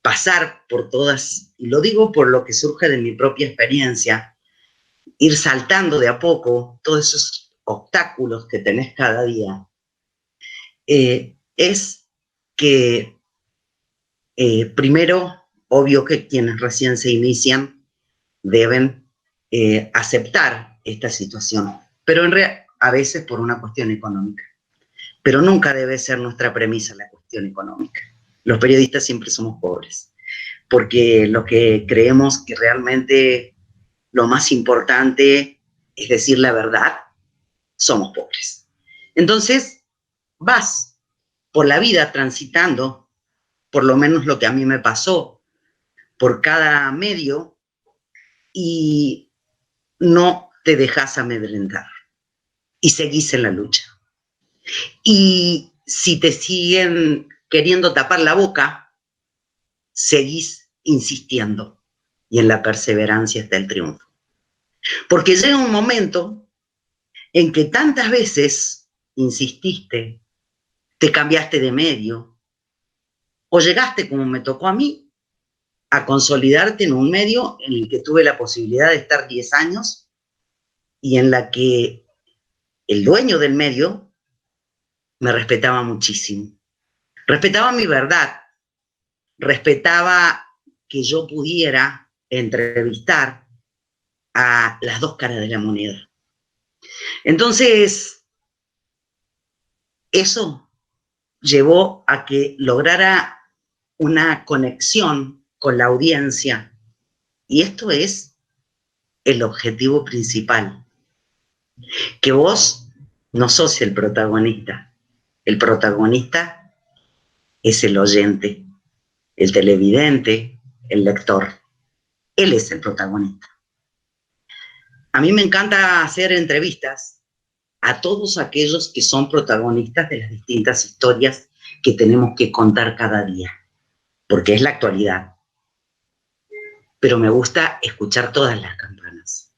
pasar por todas, y lo digo por lo que surge de mi propia experiencia, ir saltando de a poco todos esos obstáculos que tenés cada día, es que primero, obvio que quienes recién se inician deben aceptar esta situación, pero a veces por una cuestión económica. Pero nunca debe ser nuestra premisa la cuestión económica. Los periodistas siempre somos pobres, porque lo que creemos que realmente lo más importante es decir la verdad, somos pobres. Entonces, vas por la vida transitando, por lo menos lo que a mí me pasó, por cada medio, y no te dejas amedrentar y seguís en la lucha. Y si te siguen queriendo tapar la boca, seguís insistiendo, y en la perseverancia está el triunfo. Porque llega un momento en que tantas veces insististe, te cambiaste de medio, o llegaste, como me tocó a mí, a consolidarte en un medio en el que tuve la posibilidad de estar 10 años y en la que el dueño del medio me respetaba muchísimo. Respetaba mi verdad, respetaba que yo pudiera entrevistar a las dos caras de la moneda. Entonces, eso llevó a que lograra una conexión con la audiencia, y esto es el objetivo principal, que vos no sos el protagonista es el oyente, el televidente, el lector. Él es el protagonista. A mí me encanta hacer entrevistas a todos aquellos que son protagonistas de las distintas historias que tenemos que contar cada día, porque es la actualidad. Pero me gusta escuchar todas las campanas.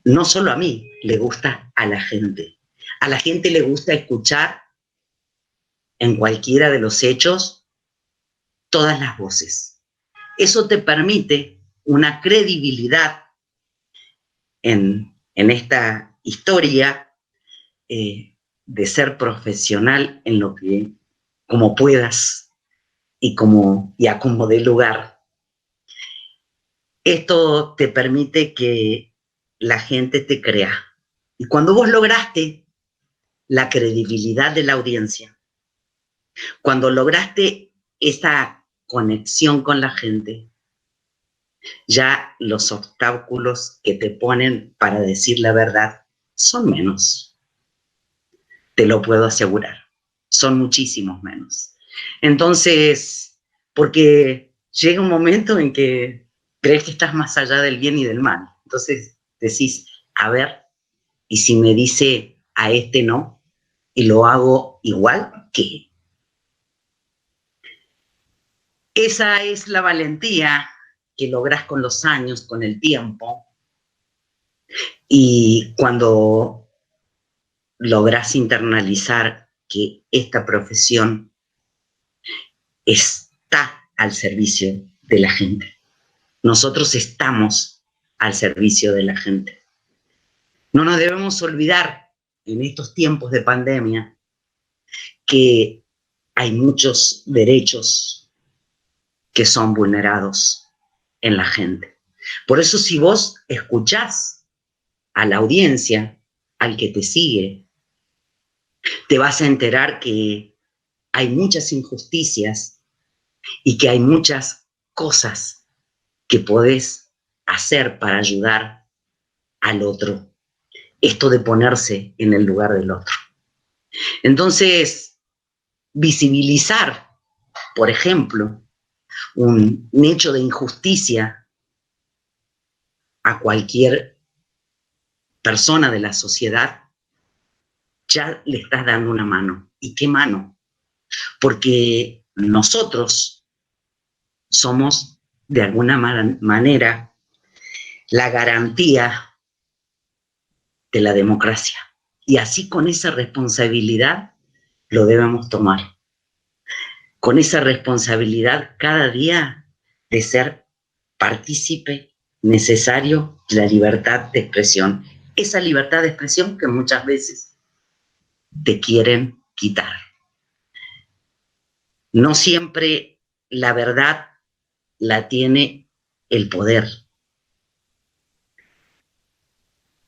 No solo a mí, le gusta a la gente. A la gente le gusta escuchar en cualquiera de los hechos todas las voces. Eso te permite una credibilidad en esta historia, de ser profesional en lo que, como puedas y a como dé lugar. Esto te permite que la gente te crea. Y cuando vos lograste la credibilidad de la audiencia, cuando lograste esa conexión con la gente, ya los obstáculos que te ponen para decir la verdad son menos. Te lo puedo asegurar. Son muchísimos menos. Entonces, porque llega un momento en que crees que estás más allá del bien y del mal. Entonces decís, a ver, y si me dice a este no, y lo hago igual, ¿qué? Esa es la valentía que lográs con los años, con el tiempo, y cuando lográs internalizar que esta profesión está al servicio de la gente. Nosotros estamos al servicio de la gente. No nos debemos olvidar en estos tiempos de pandemia que hay muchos derechos que son vulnerados en la gente. Por eso, si vos escuchás a la audiencia, al que te sigue, te vas a enterar que hay muchas injusticias y que hay muchas cosas que podés hacer para ayudar al otro. Esto de ponerse en el lugar del otro. Entonces, visibilizar, por ejemplo, un hecho de injusticia a cualquier persona de la sociedad, ya le estás dando una mano. ¿Y qué mano? Porque nosotros somos, de alguna manera, la garantía de la democracia. Y así, con esa responsabilidad, lo debemos tomar. Con esa responsabilidad cada día de ser partícipe necesario de la libertad de expresión. Esa libertad de expresión que muchas veces te quieren quitar. No siempre la verdad la tiene el poder.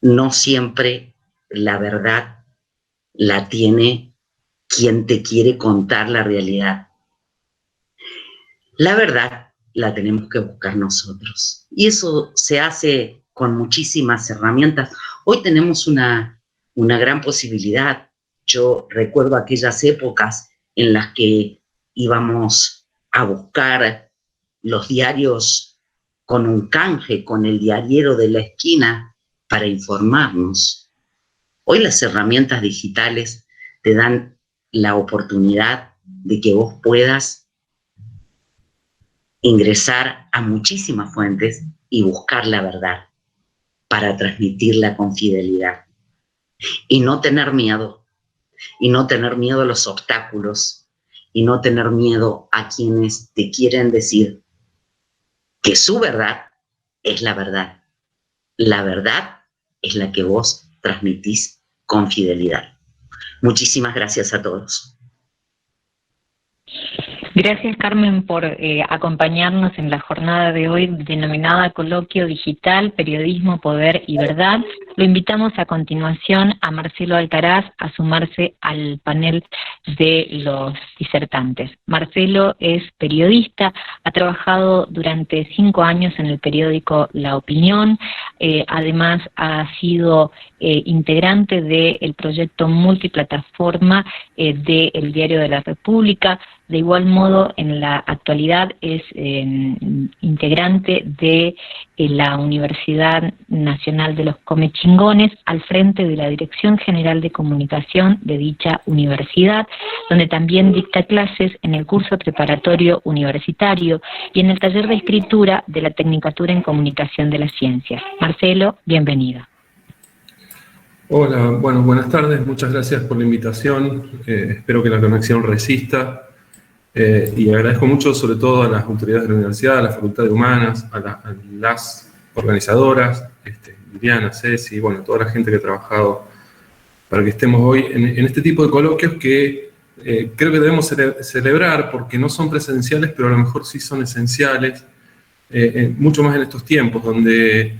No siempre la verdad la tiene quien te quiere contar la realidad. La verdad la tenemos que buscar nosotros. Y eso se hace con muchísimas herramientas. Hoy tenemos una gran posibilidad. Yo recuerdo aquellas épocas en las que íbamos a buscar los diarios con un canje, con el diariero de la esquina, para informarnos. Hoy las herramientas digitales te dan la oportunidad de que vos puedas ingresar a muchísimas fuentes y buscar la verdad para transmitirla con fidelidad. Y no tener miedo, y no tener miedo a los obstáculos, y no tener miedo a quienes te quieren decir que su verdad es la verdad. La verdad es la que vos transmitís con fidelidad. Muchísimas gracias a todos.
Gracias, Carmen, por acompañarnos en la jornada de hoy denominada Coloquio Digital, Periodismo, Poder y Verdad. Lo invitamos a continuación a Marcelo Alcaraz a sumarse al panel de los disertantes. Marcelo es periodista, ha trabajado durante 5 años en el periódico La Opinión, además ha sido integrante del proyecto multiplataforma del Diario de la República. De igual modo, en la actualidad es integrante de la Universidad Nacional de los Comechingones, al frente de la Dirección General de Comunicación de dicha universidad, donde también dicta clases en el curso preparatorio universitario y en el taller de escritura de la Tecnicatura en Comunicación de las Ciencias. Marcelo, bienvenido.
Hola, bueno, buenas tardes, muchas gracias por la invitación, espero que la conexión resista. Y agradezco mucho sobre todo a las autoridades de la universidad, a la Facultad de Humanas, a las organizadoras, Liliana, Ceci, bueno, toda la gente que ha trabajado para que estemos hoy en este tipo de coloquios que creo que debemos celebrar porque no son presenciales, pero a lo mejor sí son esenciales, mucho más en estos tiempos donde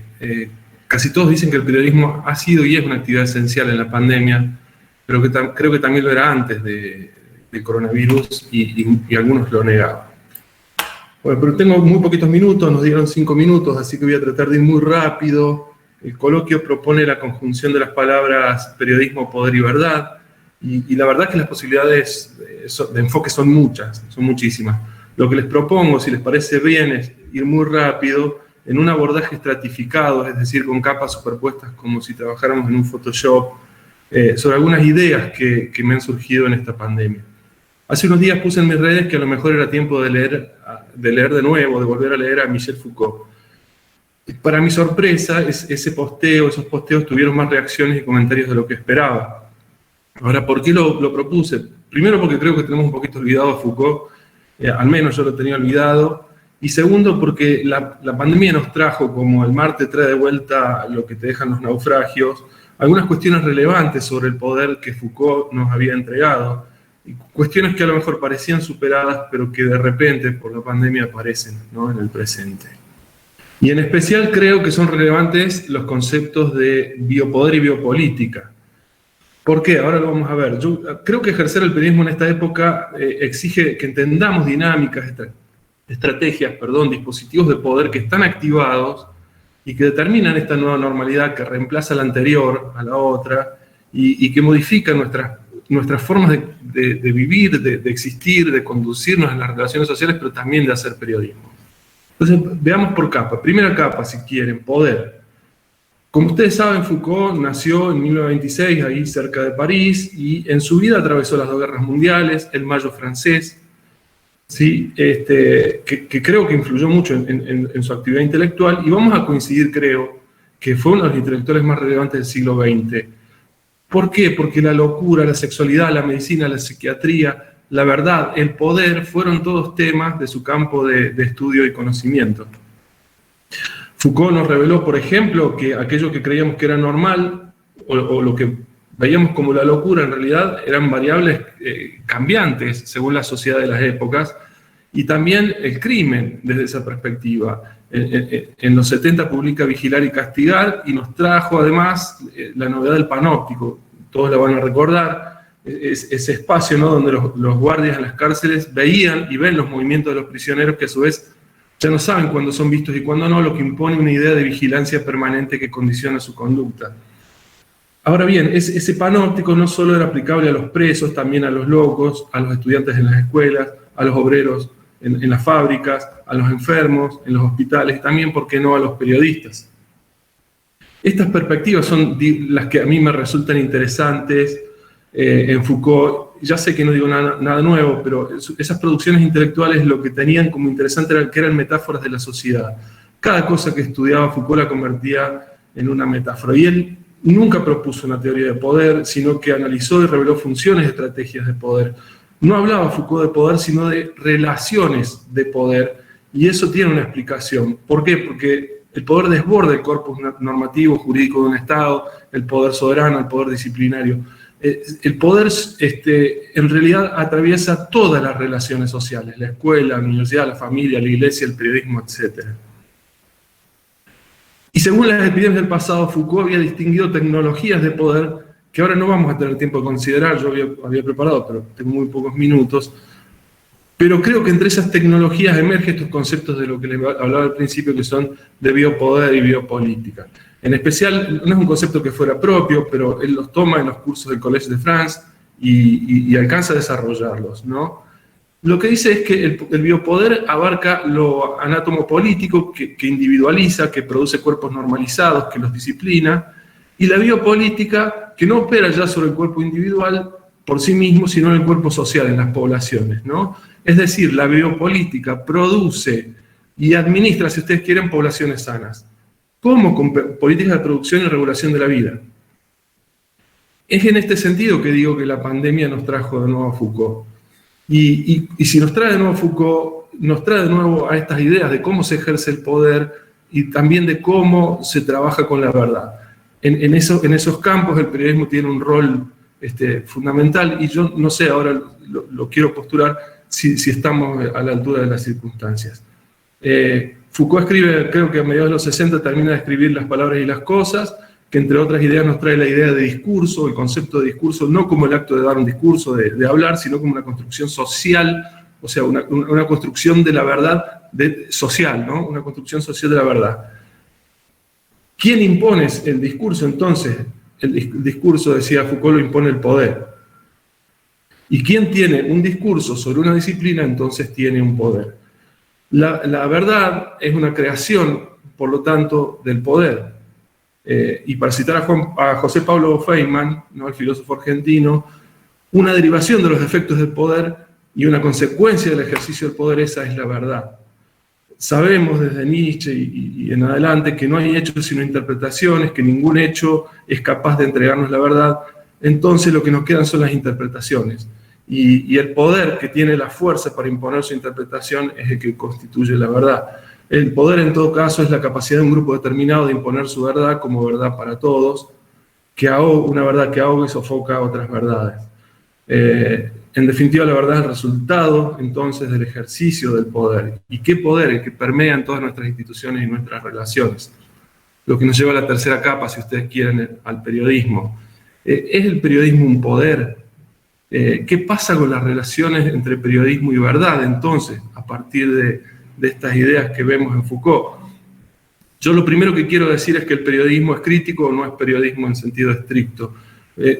casi todos dicen que el periodismo ha sido y es una actividad esencial en la pandemia, pero que creo que también lo era antes del coronavirus y algunos lo negaban. Bueno, pero tengo muy poquitos minutos, nos dieron 5 minutos, así que voy a tratar de ir muy rápido. El coloquio propone la conjunción de las palabras periodismo, poder y verdad, y la verdad es que las posibilidades de enfoque son muchas, son muchísimas. Lo que les propongo, si les parece bien, es ir muy rápido en un abordaje estratificado, es decir, con capas superpuestas como si trabajáramos en un Photoshop, sobre algunas ideas que me han surgido en esta pandemia. Hace unos días puse en mis redes que a lo mejor era tiempo de leer de nuevo, de volver a leer a Michel Foucault. Para mi sorpresa, esos posteos tuvieron más reacciones y comentarios de lo que esperaba. Ahora, ¿por qué lo propuse? Primero porque creo que tenemos un poquito olvidado a Foucault, al menos yo lo tenía olvidado, y segundo porque la pandemia nos trajo, como el mar te trae de vuelta lo que te dejan los naufragios, algunas cuestiones relevantes sobre el poder que Foucault nos había entregado, cuestiones que a lo mejor parecían superadas, pero que de repente por la pandemia aparecen, ¿no?, en el presente. Y en especial creo que son relevantes los conceptos de biopoder y biopolítica. ¿Por qué? Ahora lo vamos a ver. Yo creo que ejercer el periodismo en esta época exige que entendamos dinámicas, estrategias, dispositivos de poder que están activados y que determinan esta nueva normalidad que reemplaza a la anterior, a la otra, y que modifica nuestras formas de vivir, de existir, de conducirnos en las relaciones sociales, pero también de hacer periodismo. Entonces, veamos por capa. Primera capa, si quieren, poder. Como ustedes saben, Foucault nació en 1926, ahí cerca de París, y en su vida atravesó las 2 guerras mundiales, el Mayo francés, ¿sí? Que creo que influyó mucho en su actividad intelectual, y vamos a coincidir, creo, que fue uno de los intelectuales más relevantes del siglo XX. ¿Por qué? Porque la locura, la sexualidad, la medicina, la psiquiatría, la verdad, el poder, fueron todos temas de su campo de estudio y conocimiento. Foucault nos reveló, por ejemplo, que aquello que creíamos que era normal, o lo que veíamos como la locura, en realidad eran variables cambiantes según la sociedad de las épocas, y también el crimen desde esa perspectiva. En los 70 publica Vigilar y Castigar, y nos trajo además la novedad del panóptico. Todos la van a recordar, ese espacio, ¿no?, donde los guardias en las cárceles veían y ven los movimientos de los prisioneros, que a su vez ya no saben cuándo son vistos y cuándo no, lo que impone una idea de vigilancia permanente que condiciona su conducta. Ahora bien, ese panóptico no solo era aplicable a los presos, también a los locos, a los estudiantes en las escuelas, a los obreros en las fábricas, a los enfermos en los hospitales, también, ¿por qué no?, a los periodistas. Estas perspectivas son las que a mí me resultan interesantes en Foucault. Ya sé que no digo nada nuevo, pero esas producciones intelectuales lo que tenían como interesante era que eran metáforas de la sociedad. Cada cosa que estudiaba Foucault la convertía en una metáfora. Y él nunca propuso una teoría de poder, sino que analizó y reveló funciones y estrategias de poder. No hablaba Foucault de poder, sino de relaciones de poder, y eso tiene una explicación. ¿Por qué? Porque el poder desborda el corpus normativo, jurídico de un Estado, el poder soberano, el poder disciplinario. El poder en realidad atraviesa todas las relaciones sociales, la escuela, la universidad, la familia, la iglesia, el periodismo, etc. Y según las epidemias del pasado, Foucault había distinguido tecnologías de poder que ahora no vamos a tener tiempo de considerar, yo había preparado, pero tengo muy pocos minutos, pero creo que entre esas tecnologías emergen estos conceptos de lo que les hablaba al principio, que son de biopoder y biopolítica. En especial, no es un concepto que fuera propio, pero él los toma en los cursos del Collège de France y alcanza a desarrollarlos, ¿no? Lo que dice es que el biopoder abarca lo anatomopolítico, que individualiza, que produce cuerpos normalizados, que los disciplina, y la biopolítica, que no opera ya sobre el cuerpo individual por sí mismo, sino en el cuerpo social, en las poblaciones, ¿no? Es decir, la biopolítica produce y administra, si ustedes quieren, poblaciones sanas. ¿Cómo? Con políticas de producción y regulación de la vida. Es en este sentido que digo que la pandemia nos trajo de nuevo a Foucault. Y si nos trae de nuevo a Foucault, nos trae de nuevo a estas ideas de cómo se ejerce el poder y también de cómo se trabaja con la verdad. En esos campos el periodismo tiene un rol fundamental, y yo no sé, ahora lo quiero postular, si estamos a la altura de las circunstancias. Foucault escribe, creo que a mediados de los 60 termina de escribir Las palabras y las cosas, que entre otras ideas nos trae la idea de discurso, el concepto de discurso, no como el acto de dar un discurso, de hablar, sino como una construcción social, o sea, una construcción de la verdad social, ¿no? Una construcción social de la verdad. ¿Quién impone el discurso entonces? El discurso, decía Foucault, lo impone el poder. Y quien tiene un discurso sobre una disciplina, entonces tiene un poder. La verdad es una creación, por lo tanto, del poder. Y para citar a José Pablo Feynman, ¿no?, el filósofo argentino, una derivación de los efectos del poder y una consecuencia del ejercicio del poder, esa es la verdad. Sabemos desde Nietzsche y en adelante que no hay hechos sino interpretaciones, que ningún hecho es capaz de entregarnos la verdad, entonces lo que nos quedan son las interpretaciones. Y el poder que tiene la fuerza para imponer su interpretación es el que constituye la verdad. El poder, en todo caso, es la capacidad de un grupo determinado de imponer su verdad como verdad para todos, una verdad que ahoga y sofoca otras verdades. En definitiva, la verdad es el resultado, entonces, del ejercicio del poder. ¿Y qué poder? El que permea en todas nuestras instituciones y nuestras relaciones. Lo que nos lleva a la tercera capa, si ustedes quieren, al periodismo. ¿Es el periodismo un poder? ¿Qué pasa con las relaciones entre periodismo y verdad, entonces, a partir de estas ideas que vemos en Foucault? Yo lo primero que quiero decir es que el periodismo es crítico o no es periodismo en sentido estricto.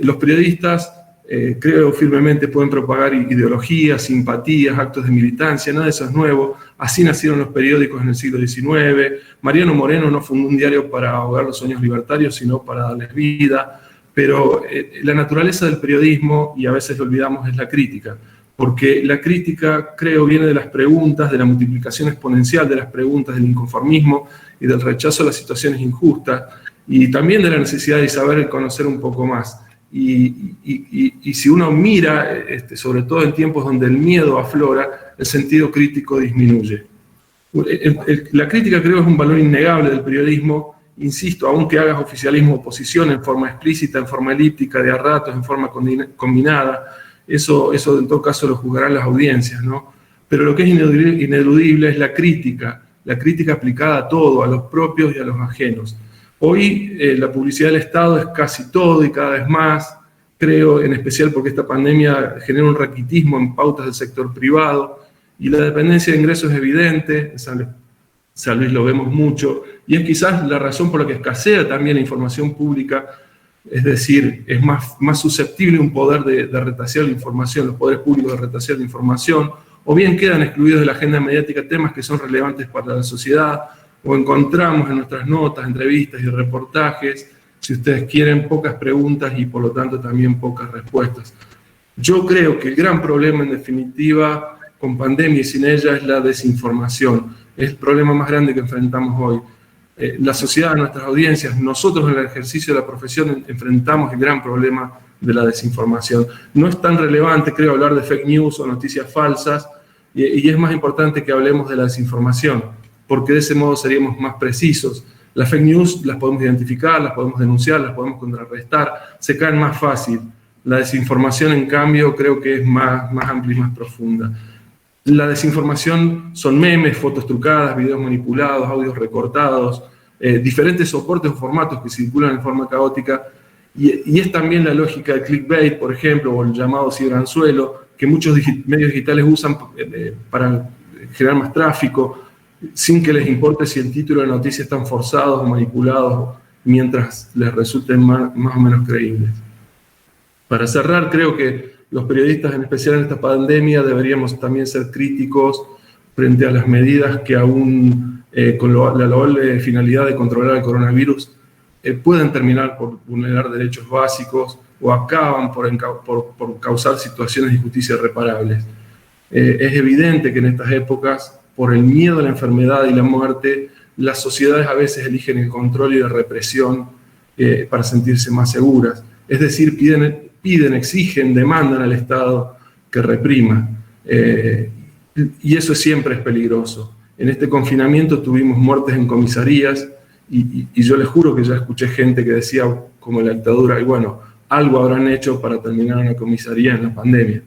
Los periodistas, creo firmemente, pueden propagar ideologías, simpatías, actos de militancia, nada de eso es nuevo. Así nacieron los periódicos en el siglo XIX. Mariano Moreno no fundó un diario para ahogar los sueños libertarios, sino para darles vida. Pero la naturaleza del periodismo, y a veces lo olvidamos, es la crítica. Porque la crítica, creo, viene de las preguntas, de la multiplicación exponencial de las preguntas, del inconformismo y del rechazo a las situaciones injustas, y también de la necesidad de saber y conocer un poco más. Y si uno mira, sobre todo en tiempos donde el miedo aflora, el sentido crítico disminuye. La crítica, creo, es un valor innegable del periodismo. Insisto, aunque hagas oficialismo o oposición en forma explícita, en forma elíptica, de a ratos, en forma combinada, eso en todo caso lo juzgarán las audiencias, ¿no? Pero lo que es ineludible es la crítica aplicada a todo, a los propios y a los ajenos. Hoy la publicidad del Estado es casi todo y cada vez más, creo, en especial porque esta pandemia genera un raquitismo en pautas del sector privado, y la dependencia de ingresos es evidente. San Luis lo vemos mucho, y es quizás la razón por la que escasea también la información pública, es decir, es más susceptible un poder de retasear la información, los poderes públicos de retasear la información, o bien quedan excluidos de la agenda mediática temas que son relevantes para la sociedad, o encontramos en nuestras notas, entrevistas y reportajes, si ustedes quieren, pocas preguntas y por lo tanto también pocas respuestas. Yo creo que el gran problema, en definitiva, con pandemia y sin ella, es la desinformación. Es el problema más grande que enfrentamos hoy. La sociedad, nuestras audiencias, nosotros en el ejercicio de la profesión enfrentamos el gran problema de la desinformación. No es tan relevante, creo, hablar de fake news o noticias falsas, y es más importante que hablemos de la desinformación, porque de ese modo seríamos más precisos. Las fake news las podemos identificar, las podemos denunciar, las podemos contrarrestar, se caen más fácil. La desinformación, en cambio, creo que es más amplia y más profunda. La desinformación son memes, fotos trucadas, videos manipulados, audios recortados, diferentes soportes o formatos que circulan en forma caótica, y es también la lógica del clickbait, por ejemplo, o el llamado ciberanzuelo, que muchos medios digitales usan para generar más tráfico, sin que les importe si el título de la noticia están forzados o manipulados, mientras les resulten más o menos creíbles. Para cerrar, creo que los periodistas, en especial en esta pandemia, deberíamos también ser críticos frente a las medidas que aún, con la loable finalidad de controlar el coronavirus, pueden terminar por vulnerar derechos básicos o acaban por causar situaciones de injusticia irreparables. Es evidente que en estas épocas, por el miedo a la enfermedad y la muerte, las sociedades a veces eligen el control y la represión para sentirse más seguras. Es decir, piden, exigen, demandan al Estado que reprima. Y eso siempre es peligroso. En este confinamiento tuvimos muertes en comisarías y yo les juro que ya escuché gente que decía, como la dictadura, y bueno, algo habrán hecho para terminar una comisaría en la pandemia.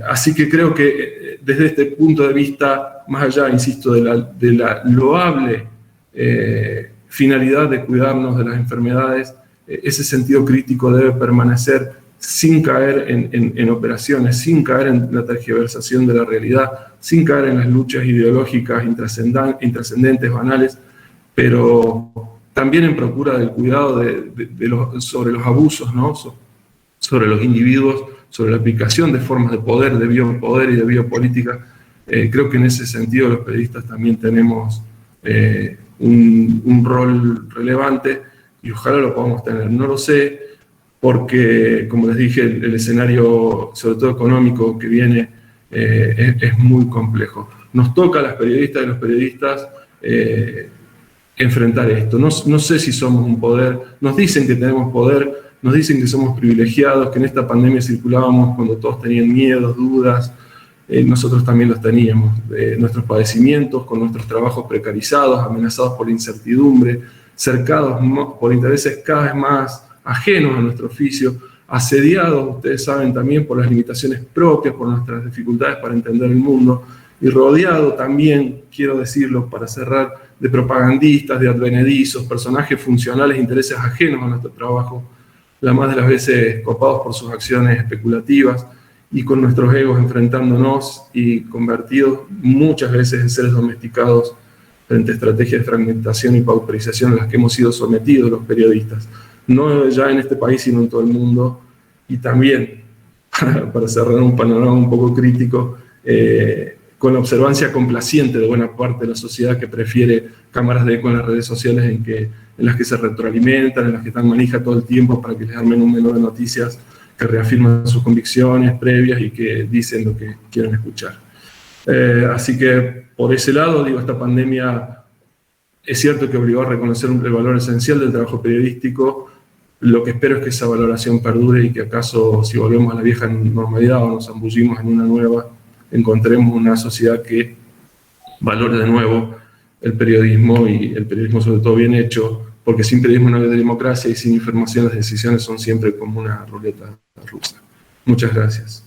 Así que creo que desde este punto de vista, más allá, insisto, de la loable finalidad de cuidarnos de las enfermedades, ese sentido crítico debe permanecer sin caer en operaciones, sin caer en la tergiversación de la realidad, sin caer en las luchas ideológicas intrascendentes, banales, pero también en procura del cuidado sobre los abusos, ¿no? Sobre los individuos, sobre la aplicación de formas de poder, de biopoder y de biopolítica. Creo que en ese sentido los periodistas también tenemos un rol relevante y ojalá lo podamos tener. No lo sé porque, como les dije, el escenario, sobre todo económico, que viene es muy complejo. Nos toca a las periodistas y los periodistas enfrentar esto. No sé si somos un poder, nos dicen que tenemos poder, nos dicen que somos privilegiados, que en esta pandemia circulábamos cuando todos tenían miedos, dudas, nosotros también los teníamos, nuestros padecimientos, con nuestros trabajos precarizados, amenazados por la incertidumbre, cercados por intereses cada vez más ajenos a nuestro oficio, asediados, ustedes saben, también por las limitaciones propias, por nuestras dificultades para entender el mundo, y rodeado también, quiero decirlo para cerrar, de propagandistas, de advenedizos, personajes funcionales, intereses ajenos a nuestro trabajo, la más de las veces copados por sus acciones especulativas, y con nuestros egos enfrentándonos y convertidos muchas veces en seres domesticados frente a estrategias de fragmentación y pauperización a las que hemos sido sometidos los periodistas, no ya en este país, sino en todo el mundo. Y también, para cerrar un panorama un poco crítico, con la observancia complaciente de buena parte de la sociedad que prefiere cámaras de eco en las redes sociales en las que se retroalimentan, en las que están manija todo el tiempo para que les armen un menú de noticias que reafirman sus convicciones previas y que dicen lo que quieren escuchar. Así que, por ese lado, digo, esta pandemia es cierto que obligó a reconocer el valor esencial del trabajo periodístico. Lo que espero es que esa valoración perdure y que acaso, si volvemos a la vieja normalidad o nos zambullimos en una nueva, encontremos una sociedad que valore de nuevo el periodismo, y el periodismo sobre todo bien hecho, porque sin periodismo no hay democracia y sin información las decisiones son siempre como una ruleta rusa. Muchas gracias.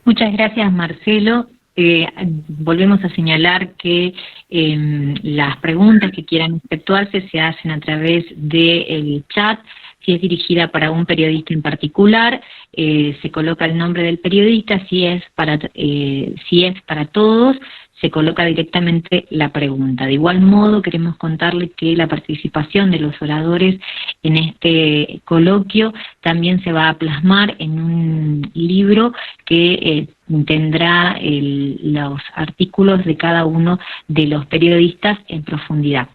Muchas gracias, Marcelo. Volvemos a señalar que las preguntas que quieran efectuarse se hacen a través del chat. Si es dirigida para un periodista en particular, se coloca el nombre del periodista. Si es para todos, se coloca directamente la pregunta. De igual modo, queremos contarles que la participación de los oradores en este coloquio también se va a plasmar en un libro que tendrá los artículos de cada uno de los periodistas en profundidad.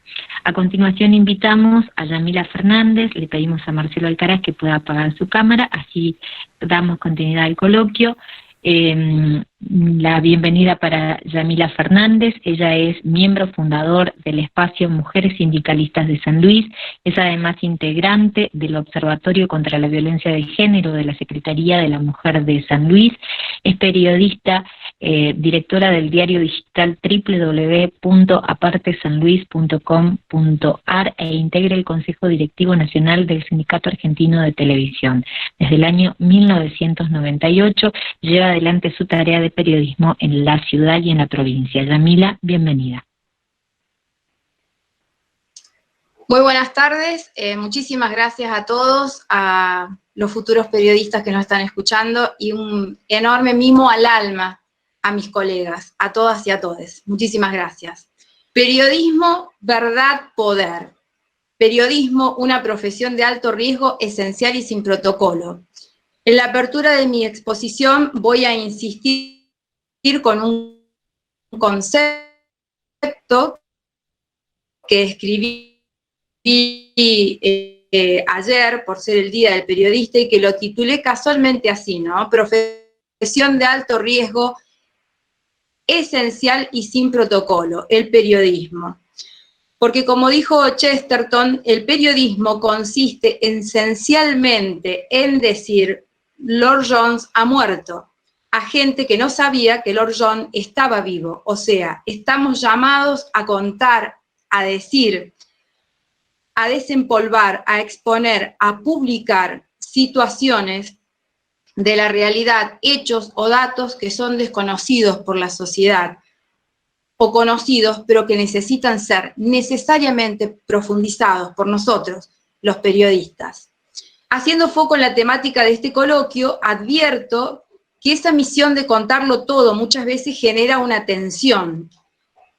A continuación invitamos a Yamila Fernández, le pedimos a Marcelo Alcaraz que pueda apagar su cámara, así damos continuidad al coloquio. La bienvenida para Yamila Fernández. Ella es miembro fundador del espacio Mujeres Sindicalistas de San Luis, es además integrante del Observatorio contra la Violencia de Género de la Secretaría de la Mujer de San Luis, es periodista directora del diario digital www.apartesanluis.com.ar e integra el Consejo Directivo Nacional del Sindicato Argentino de Televisión. Desde el año 1998 lleva adelante su tarea de periodismo en la ciudad y en la provincia. Yamila, bienvenida.
Muy buenas tardes, muchísimas gracias a todos, a los futuros periodistas que nos están escuchando y un enorme mimo al alma a mis colegas, a todas y a todes. Muchísimas gracias. Periodismo, verdad, poder. Periodismo, una profesión de alto riesgo, esencial y sin protocolo. En la apertura de mi exposición voy a insistir con un concepto que escribí ayer por ser el Día del Periodista y que lo titulé casualmente así, ¿no? Profesión de alto riesgo, esencial y sin protocolo, el periodismo. Porque como dijo Chesterton, el periodismo consiste esencialmente en decir Lord Jones ha muerto, a gente que no sabía que Lord John estaba vivo. O sea, estamos llamados a contar, a decir, a desempolvar, a exponer, a publicar situaciones de la realidad, hechos o datos que son desconocidos por la sociedad o conocidos, pero que necesitan ser necesariamente profundizados por nosotros, los periodistas. Haciendo foco en la temática de este coloquio, advierto que esa misión de contarlo todo muchas veces genera una tensión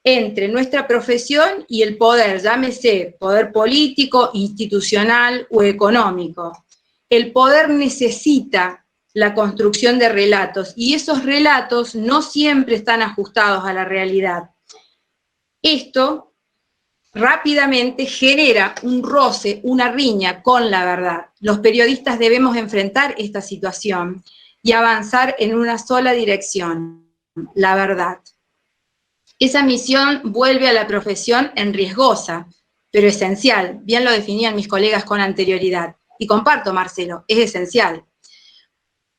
entre nuestra profesión y el poder, llámese poder político, institucional o económico. El poder necesita la construcción de relatos y esos relatos no siempre están ajustados a la realidad. Esto rápidamente genera un roce, una riña con la verdad. Los periodistas debemos enfrentar esta situación y avanzar en una sola dirección, la verdad. Esa misión vuelve a la profesión en riesgosa, pero esencial. Bien lo definían mis colegas con anterioridad. Y comparto, Marcelo, es esencial.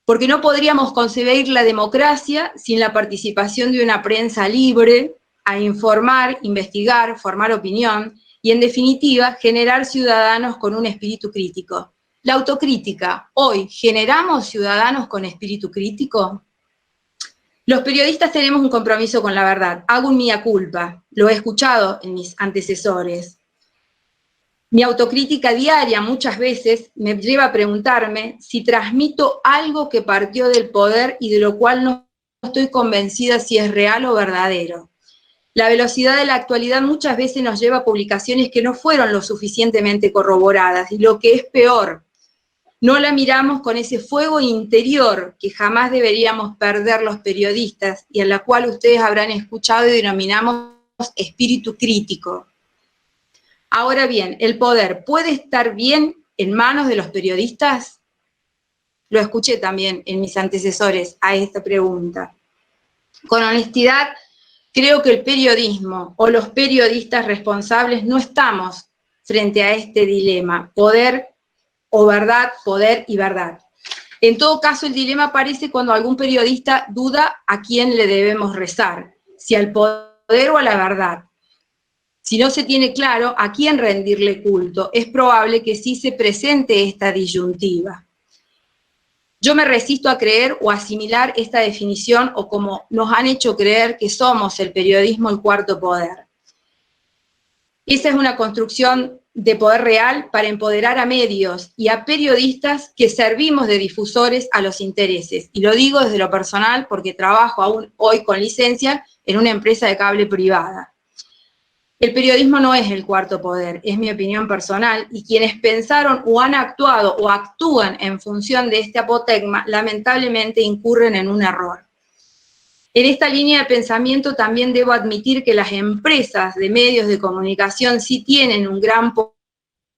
Porque no podríamos concebir la democracia sin la participación de una prensa libre a informar, investigar, formar opinión y, en definitiva, generar ciudadanos con un espíritu crítico. La autocrítica. Hoy, ¿generamos ciudadanos con espíritu crítico? Los periodistas tenemos un compromiso con la verdad. Hago un mea culpa. Lo he escuchado en mis antecesores. Mi autocrítica diaria muchas veces me lleva a preguntarme si transmito algo que partió del poder y de lo cual no estoy convencida si es real o verdadero. La velocidad de la actualidad muchas veces nos lleva a publicaciones que no fueron lo suficientemente corroboradas y lo que es peor, no la miramos con ese fuego interior que jamás deberíamos perder los periodistas y a la cual ustedes habrán escuchado y denominamos espíritu crítico. Ahora bien, ¿el poder puede estar bien en manos de los periodistas? Lo escuché también en mis antecesores a esta pregunta. Con honestidad, creo que el periodismo o los periodistas responsables no estamos frente a este dilema, poder o verdad, poder y verdad. En todo caso, el dilema aparece cuando algún periodista duda a quién le debemos rezar, si al poder o a la verdad. Si no se tiene claro a quién rendirle culto, es probable que sí se presente esta disyuntiva. Yo me resisto a creer o asimilar esta definición o como nos han hecho creer que somos el periodismo el cuarto poder. Esa es una construcción de poder real para empoderar a medios y a periodistas que servimos de difusores a los intereses. Y lo digo desde lo personal porque trabajo aún hoy con licencia en una empresa de cable privada. El periodismo no es el cuarto poder, es mi opinión personal, y quienes pensaron o han actuado o actúan en función de este apotegma, lamentablemente incurren en un error. En esta línea de pensamiento también debo admitir que las empresas de medios de comunicación sí tienen un gran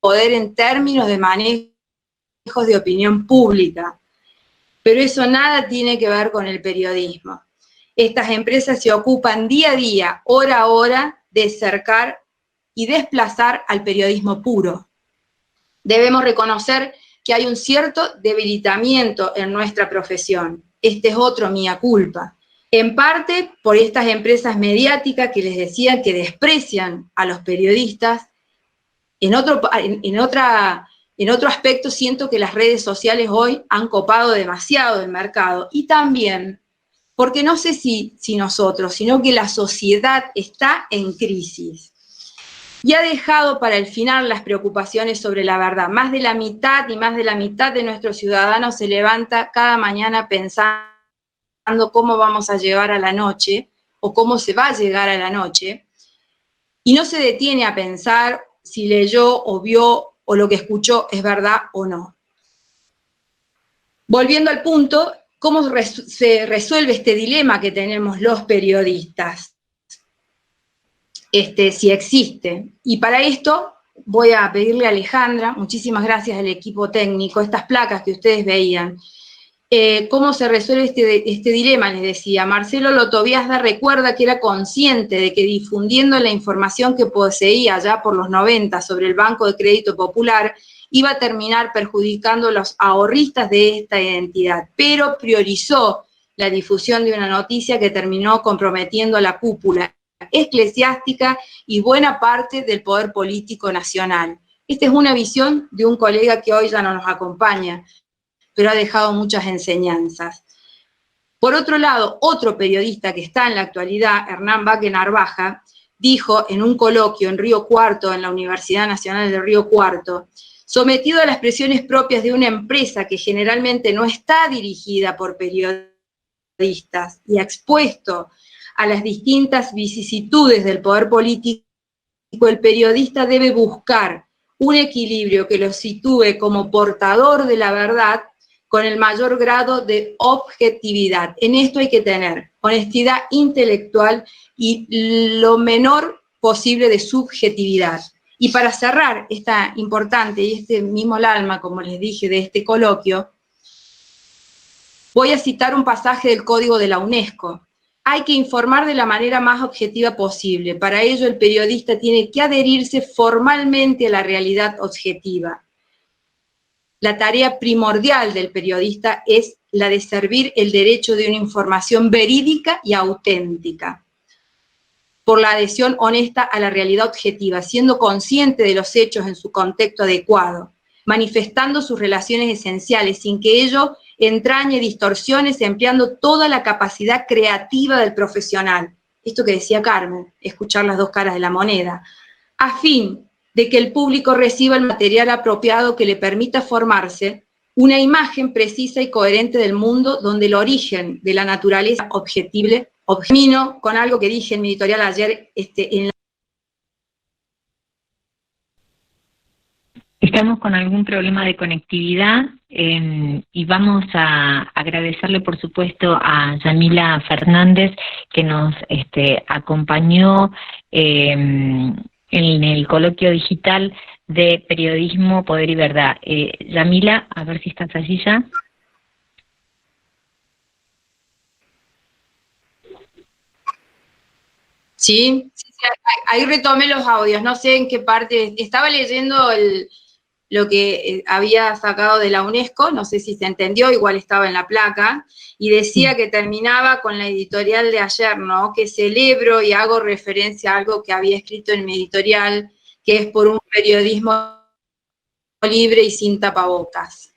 poder en términos de manejos de opinión pública, pero eso nada tiene que ver con el periodismo. Estas empresas se ocupan día a día, hora a hora, de cercar y desplazar al periodismo puro. Debemos reconocer que hay un cierto debilitamiento en nuestra profesión. Este es otro mea culpa. en parte por estas empresas mediáticas que les decía que desprecian a los periodistas. En otro aspecto, siento que las redes sociales hoy han copado demasiado el mercado, y también porque no sé si nosotros, sino que la sociedad está en crisis y ha dejado para el final las preocupaciones sobre la verdad. Más de la mitad de nuestros ciudadanos se levanta cada mañana pensando cómo vamos a llegar a la noche o cómo se va a llegar a la noche, y no se detiene a pensar si leyó o vio o lo que escuchó es verdad o no. Volviendo al punto, ¿cómo se resuelve este dilema que tenemos los periodistas? Si existe. Y para esto voy a pedirle a Alejandra, muchísimas gracias al equipo técnico, estas placas que ustedes veían. ¿Cómo se resuelve este dilema? Les decía, Marcelo Lotoviazda recuerda que era consciente de que difundiendo la información que poseía ya por los 90 sobre el Banco de Crédito Popular, iba a terminar perjudicando a los ahorristas de esta entidad, pero priorizó la difusión de una noticia que terminó comprometiendo a la cúpula eclesiástica y buena parte del poder político nacional. Esta es una visión de un colega que hoy ya no nos acompaña, pero ha dejado muchas enseñanzas. Por otro lado, otro periodista que está en la actualidad, Hernán Baque Narvaja, dijo en un coloquio en Río Cuarto, en la Universidad Nacional de Río Cuarto, sometido a las presiones propias de una empresa que generalmente no está dirigida por periodistas y expuesto a las distintas vicisitudes del poder político, el periodista debe buscar un equilibrio que lo sitúe como portador de la verdad con el mayor grado de objetividad. En esto hay que tener honestidad intelectual y lo menor posible de subjetividad. Y para cerrar esta importante y este mismo el alma, como les dije, de este coloquio, voy a citar un pasaje del Código de la UNESCO. Hay que informar de la manera más objetiva posible. Para ello, el periodista tiene que adherirse formalmente a la realidad objetiva. La tarea primordial del periodista es la de servir el derecho de una información verídica y auténtica, por la adhesión honesta a la realidad objetiva, siendo consciente de los hechos en su contexto adecuado, manifestando sus relaciones esenciales sin que ello entrañe distorsiones, empleando toda la capacidad creativa del profesional. Esto que decía Carmen, escuchar las dos caras de la moneda, a fin de que el público reciba el material apropiado que le permita formarse una imagen precisa y coherente del mundo donde el origen de la naturaleza objetible. Termino con algo que dije en mi editorial ayer.
Estamos con algún problema de conectividad y vamos a agradecerle, por supuesto, a Yamila Fernández, que nos acompañó en el coloquio digital de Periodismo, Poder y Verdad. Yamila, a ver si estás allí ya.
Sí, ahí retomé los audios, no sé en qué parte, estaba leyendo lo que había sacado de la UNESCO, no sé si se entendió, igual estaba en la placa, y decía que terminaba con la editorial de ayer, ¿no? Que celebro y hago referencia a algo que había escrito en mi editorial, que es por un periodismo libre y sin tapabocas.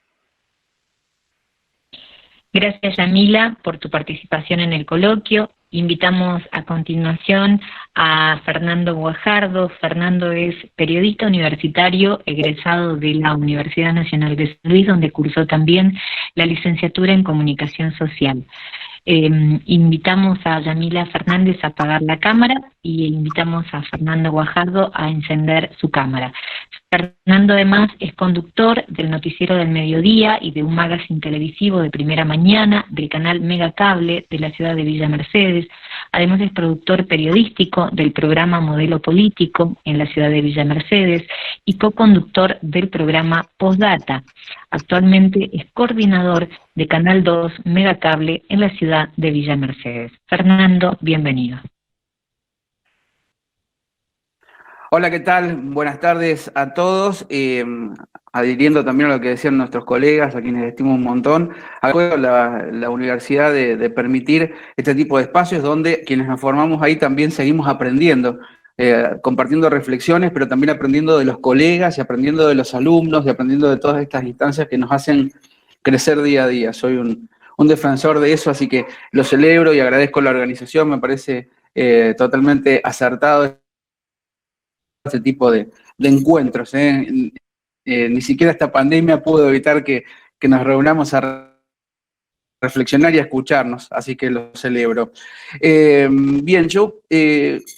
Gracias, Yamila, por tu participación en el coloquio. Invitamos a continuación a Fernando Guajardo. Fernando es periodista universitario, egresado de la Universidad Nacional de San Luis, donde cursó también la licenciatura en Comunicación Social. Invitamos a Yamila Fernández a apagar la cámara y invitamos a Fernando Guajardo a encender su cámara. Fernando además es conductor del Noticiero del Mediodía y de un magazine televisivo de primera mañana del canal Mega Cable de la ciudad de Villa Mercedes. Además es productor periodístico del programa Modelo Político en la ciudad de Villa Mercedes y co-conductor del programa Postdata. Actualmente es coordinador de Canal 2 Mega Cable en la ciudad de Villa Mercedes. Fernando, bienvenido.
Hola, ¿qué tal? Buenas tardes a todos. adhiriendo también a lo que decían nuestros colegas, a quienes estimo un montón, acuerdo la universidad de permitir este tipo de espacios donde quienes nos formamos ahí también seguimos aprendiendo, compartiendo reflexiones, pero también aprendiendo de los colegas y aprendiendo de los alumnos y aprendiendo de todas estas instancias que nos hacen crecer día a día. Soy un defensor de eso, así que lo celebro y agradezco la organización, me parece totalmente acertado este tipo de encuentros. Ni siquiera esta pandemia pudo evitar que nos reunamos a reflexionar y a escucharnos, así que lo celebro. Bien, yo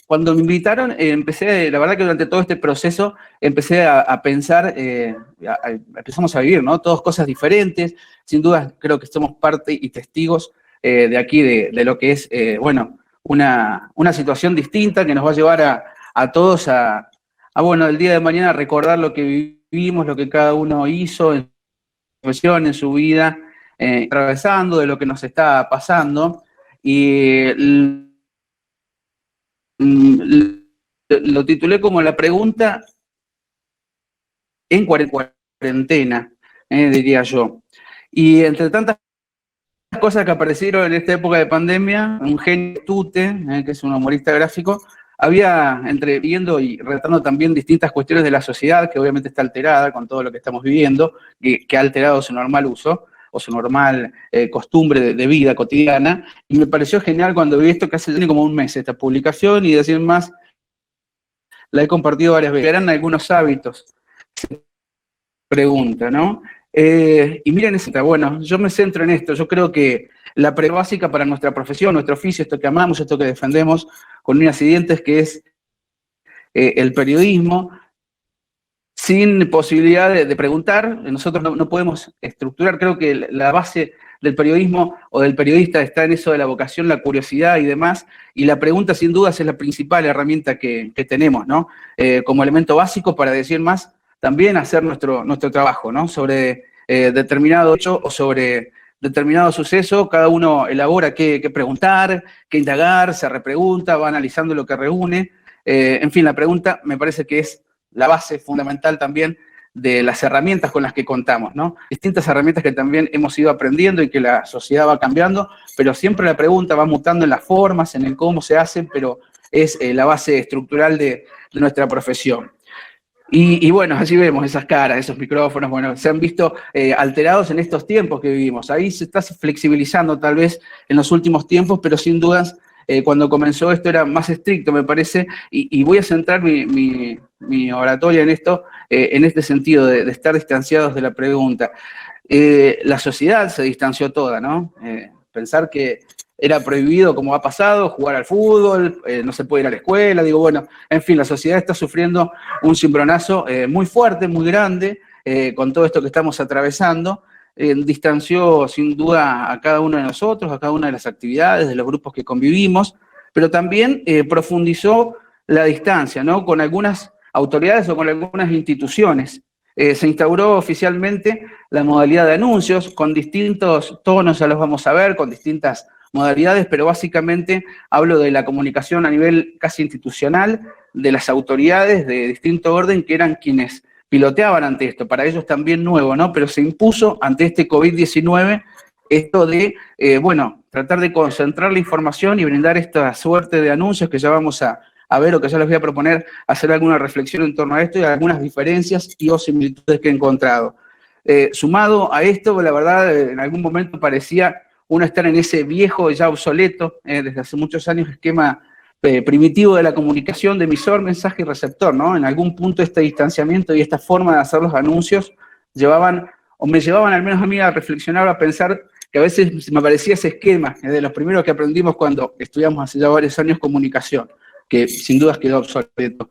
cuando me invitaron, la verdad que durante todo este proceso empecé a pensar, empezamos a vivir, ¿no? Todas cosas diferentes, sin duda creo que somos parte y testigos de aquí, de lo que es, bueno, una situación distinta que nos va a llevar a todos bueno, el día de mañana recordar lo que vivimos, lo que cada uno hizo en su profesión, en su vida, atravesando, de lo que nos está pasando. Y lo titulé como la pregunta en cuarentena, diría yo. Y entre tantas cosas que aparecieron en esta época de pandemia, un genio Tute, que es un humorista gráfico, había viendo y retratando también distintas cuestiones de la sociedad, que obviamente está alterada con todo lo que estamos viviendo, que ha alterado su normal uso, o su normal costumbre de vida cotidiana, y me pareció genial cuando vi esto, que hace como un mes esta publicación, y decir más, la he compartido varias veces. ¿Eran algunos hábitos? Pregunta, ¿no? Y miren, bueno, yo me centro en esto, yo creo que la básica para nuestra profesión, nuestro oficio, esto que amamos, esto que defendemos con uñas y dientes, que es el periodismo, sin posibilidad de preguntar, nosotros no podemos estructurar, creo que la base del periodismo o del periodista está en eso de la vocación, la curiosidad y demás, y la pregunta sin dudas es la principal herramienta que tenemos, ¿no? Como elemento básico para decir más, también hacer nuestro trabajo, ¿no? Sobre determinado hecho o sobre determinado suceso, cada uno elabora qué preguntar, qué indagar, se repregunta, va analizando lo que reúne. En fin, la pregunta me parece que es la base fundamental también de las herramientas con las que contamos, ¿no? Distintas herramientas que también hemos ido aprendiendo y que la sociedad va cambiando, pero siempre la pregunta va mutando en las formas, en el cómo se hacen, pero es la base estructural de nuestra profesión. Y bueno, allí vemos esas caras, esos micrófonos, bueno, se han visto alterados en estos tiempos que vivimos. Ahí se está flexibilizando tal vez en los últimos tiempos, pero sin dudas cuando comenzó esto era más estricto, me parece, y voy a centrar mi oratoria en esto, en este sentido de estar distanciados de la pregunta. La sociedad se distanció toda, ¿no? Pensar que era prohibido, como ha pasado, jugar al fútbol, no se puede ir a la escuela, digo, bueno, en fin, la sociedad está sufriendo un cimbronazo muy fuerte, muy grande, con todo esto que estamos atravesando, distanció sin duda a cada uno de nosotros, a cada una de las actividades, de los grupos que convivimos, pero también profundizó la distancia, ¿no? Con algunas autoridades o con algunas instituciones. Se instauró oficialmente la modalidad de anuncios, con distintos tonos, ya los vamos a ver, con distintas modalidades, pero básicamente hablo de la comunicación a nivel casi institucional, de las autoridades de distinto orden que eran quienes piloteaban ante esto, para ellos también nuevo, ¿no? Pero se impuso ante este COVID-19 esto de, bueno, tratar de concentrar la información y brindar esta suerte de anuncios que ya vamos a ver, o que ya les voy a proponer hacer alguna reflexión en torno a esto y algunas diferencias y o similitudes que he encontrado. Sumado a esto, la verdad, en algún momento parecía uno estar en ese viejo, ya obsoleto, desde hace muchos años, esquema primitivo de la comunicación de emisor, mensaje y receptor, ¿no? En algún punto este distanciamiento y esta forma de hacer los anuncios me llevaban al menos a mí a reflexionar, a pensar que a veces me parecía ese esquema, de los primeros que aprendimos cuando estudiamos hace ya varios años comunicación, que sin dudas quedó obsoleto.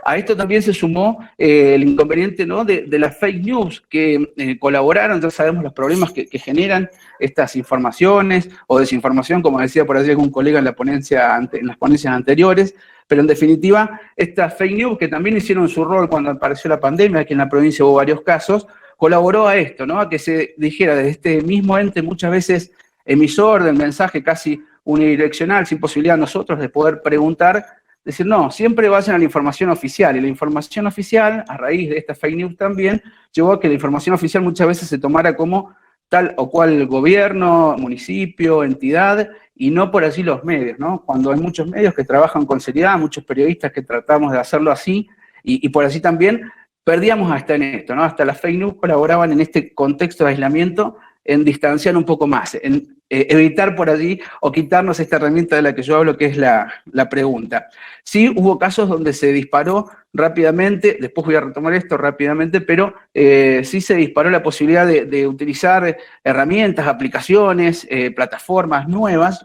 A esto también se sumó el inconveniente, ¿no? de las fake news que colaboraron, ya sabemos los problemas que generan estas informaciones o desinformación, como decía por allí algún colega en las ponencias anteriores, pero en definitiva, estas fake news que también hicieron su rol cuando apareció la pandemia, aquí en la provincia hubo varios casos, colaboró a esto, ¿no? A que se dijera desde este mismo ente, muchas veces emisor del mensaje casi unidireccional, sin posibilidad nosotros de poder preguntar, decir, no, siempre vayan a la información oficial. Y la información oficial, a raíz de esta fake news también, llevó a que la información oficial muchas veces se tomara como tal o cual gobierno, municipio, entidad, y no por allí los medios, ¿no? Cuando hay muchos medios que trabajan con seriedad, muchos periodistas que tratamos de hacerlo así, y por allí también perdíamos hasta en esto, ¿no? Hasta las fake news colaboraban en este contexto de aislamiento en distanciar un poco más, en evitar por allí o quitarnos esta herramienta de la que yo hablo, que es la pregunta. Sí hubo casos donde se disparó rápidamente, después voy a retomar esto rápidamente, pero sí se disparó la posibilidad de utilizar herramientas, aplicaciones, plataformas nuevas,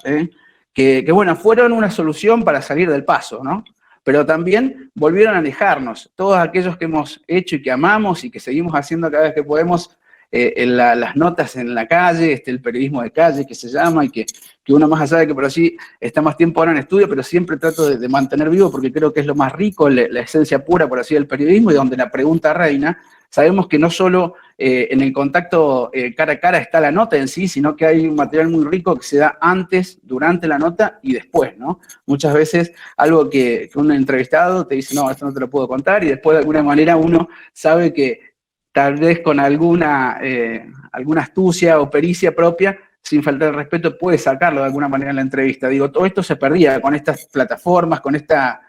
que, bueno, fueron una solución para salir del paso, ¿no? Pero también volvieron a alejarnos. Todos aquellos que hemos hecho y que amamos y que seguimos haciendo cada vez que podemos, las notas en la calle, el periodismo de calle que se llama, y que uno más allá de que por allí está más tiempo ahora en estudio, pero siempre trato de mantener vivo porque creo que es lo más rico, la esencia pura, por así, del periodismo, y donde la pregunta reina. Sabemos que no solo en el contacto cara a cara está la nota en sí, sino que hay un material muy rico que se da antes, durante la nota y después, ¿no? Muchas veces algo que un entrevistado te dice, no, esto no te lo puedo contar, y después de alguna manera uno sabe que tal vez con alguna astucia o pericia propia, sin faltar el respeto, puede sacarlo de alguna manera en la entrevista. Digo, todo esto se perdía con estas plataformas, con esta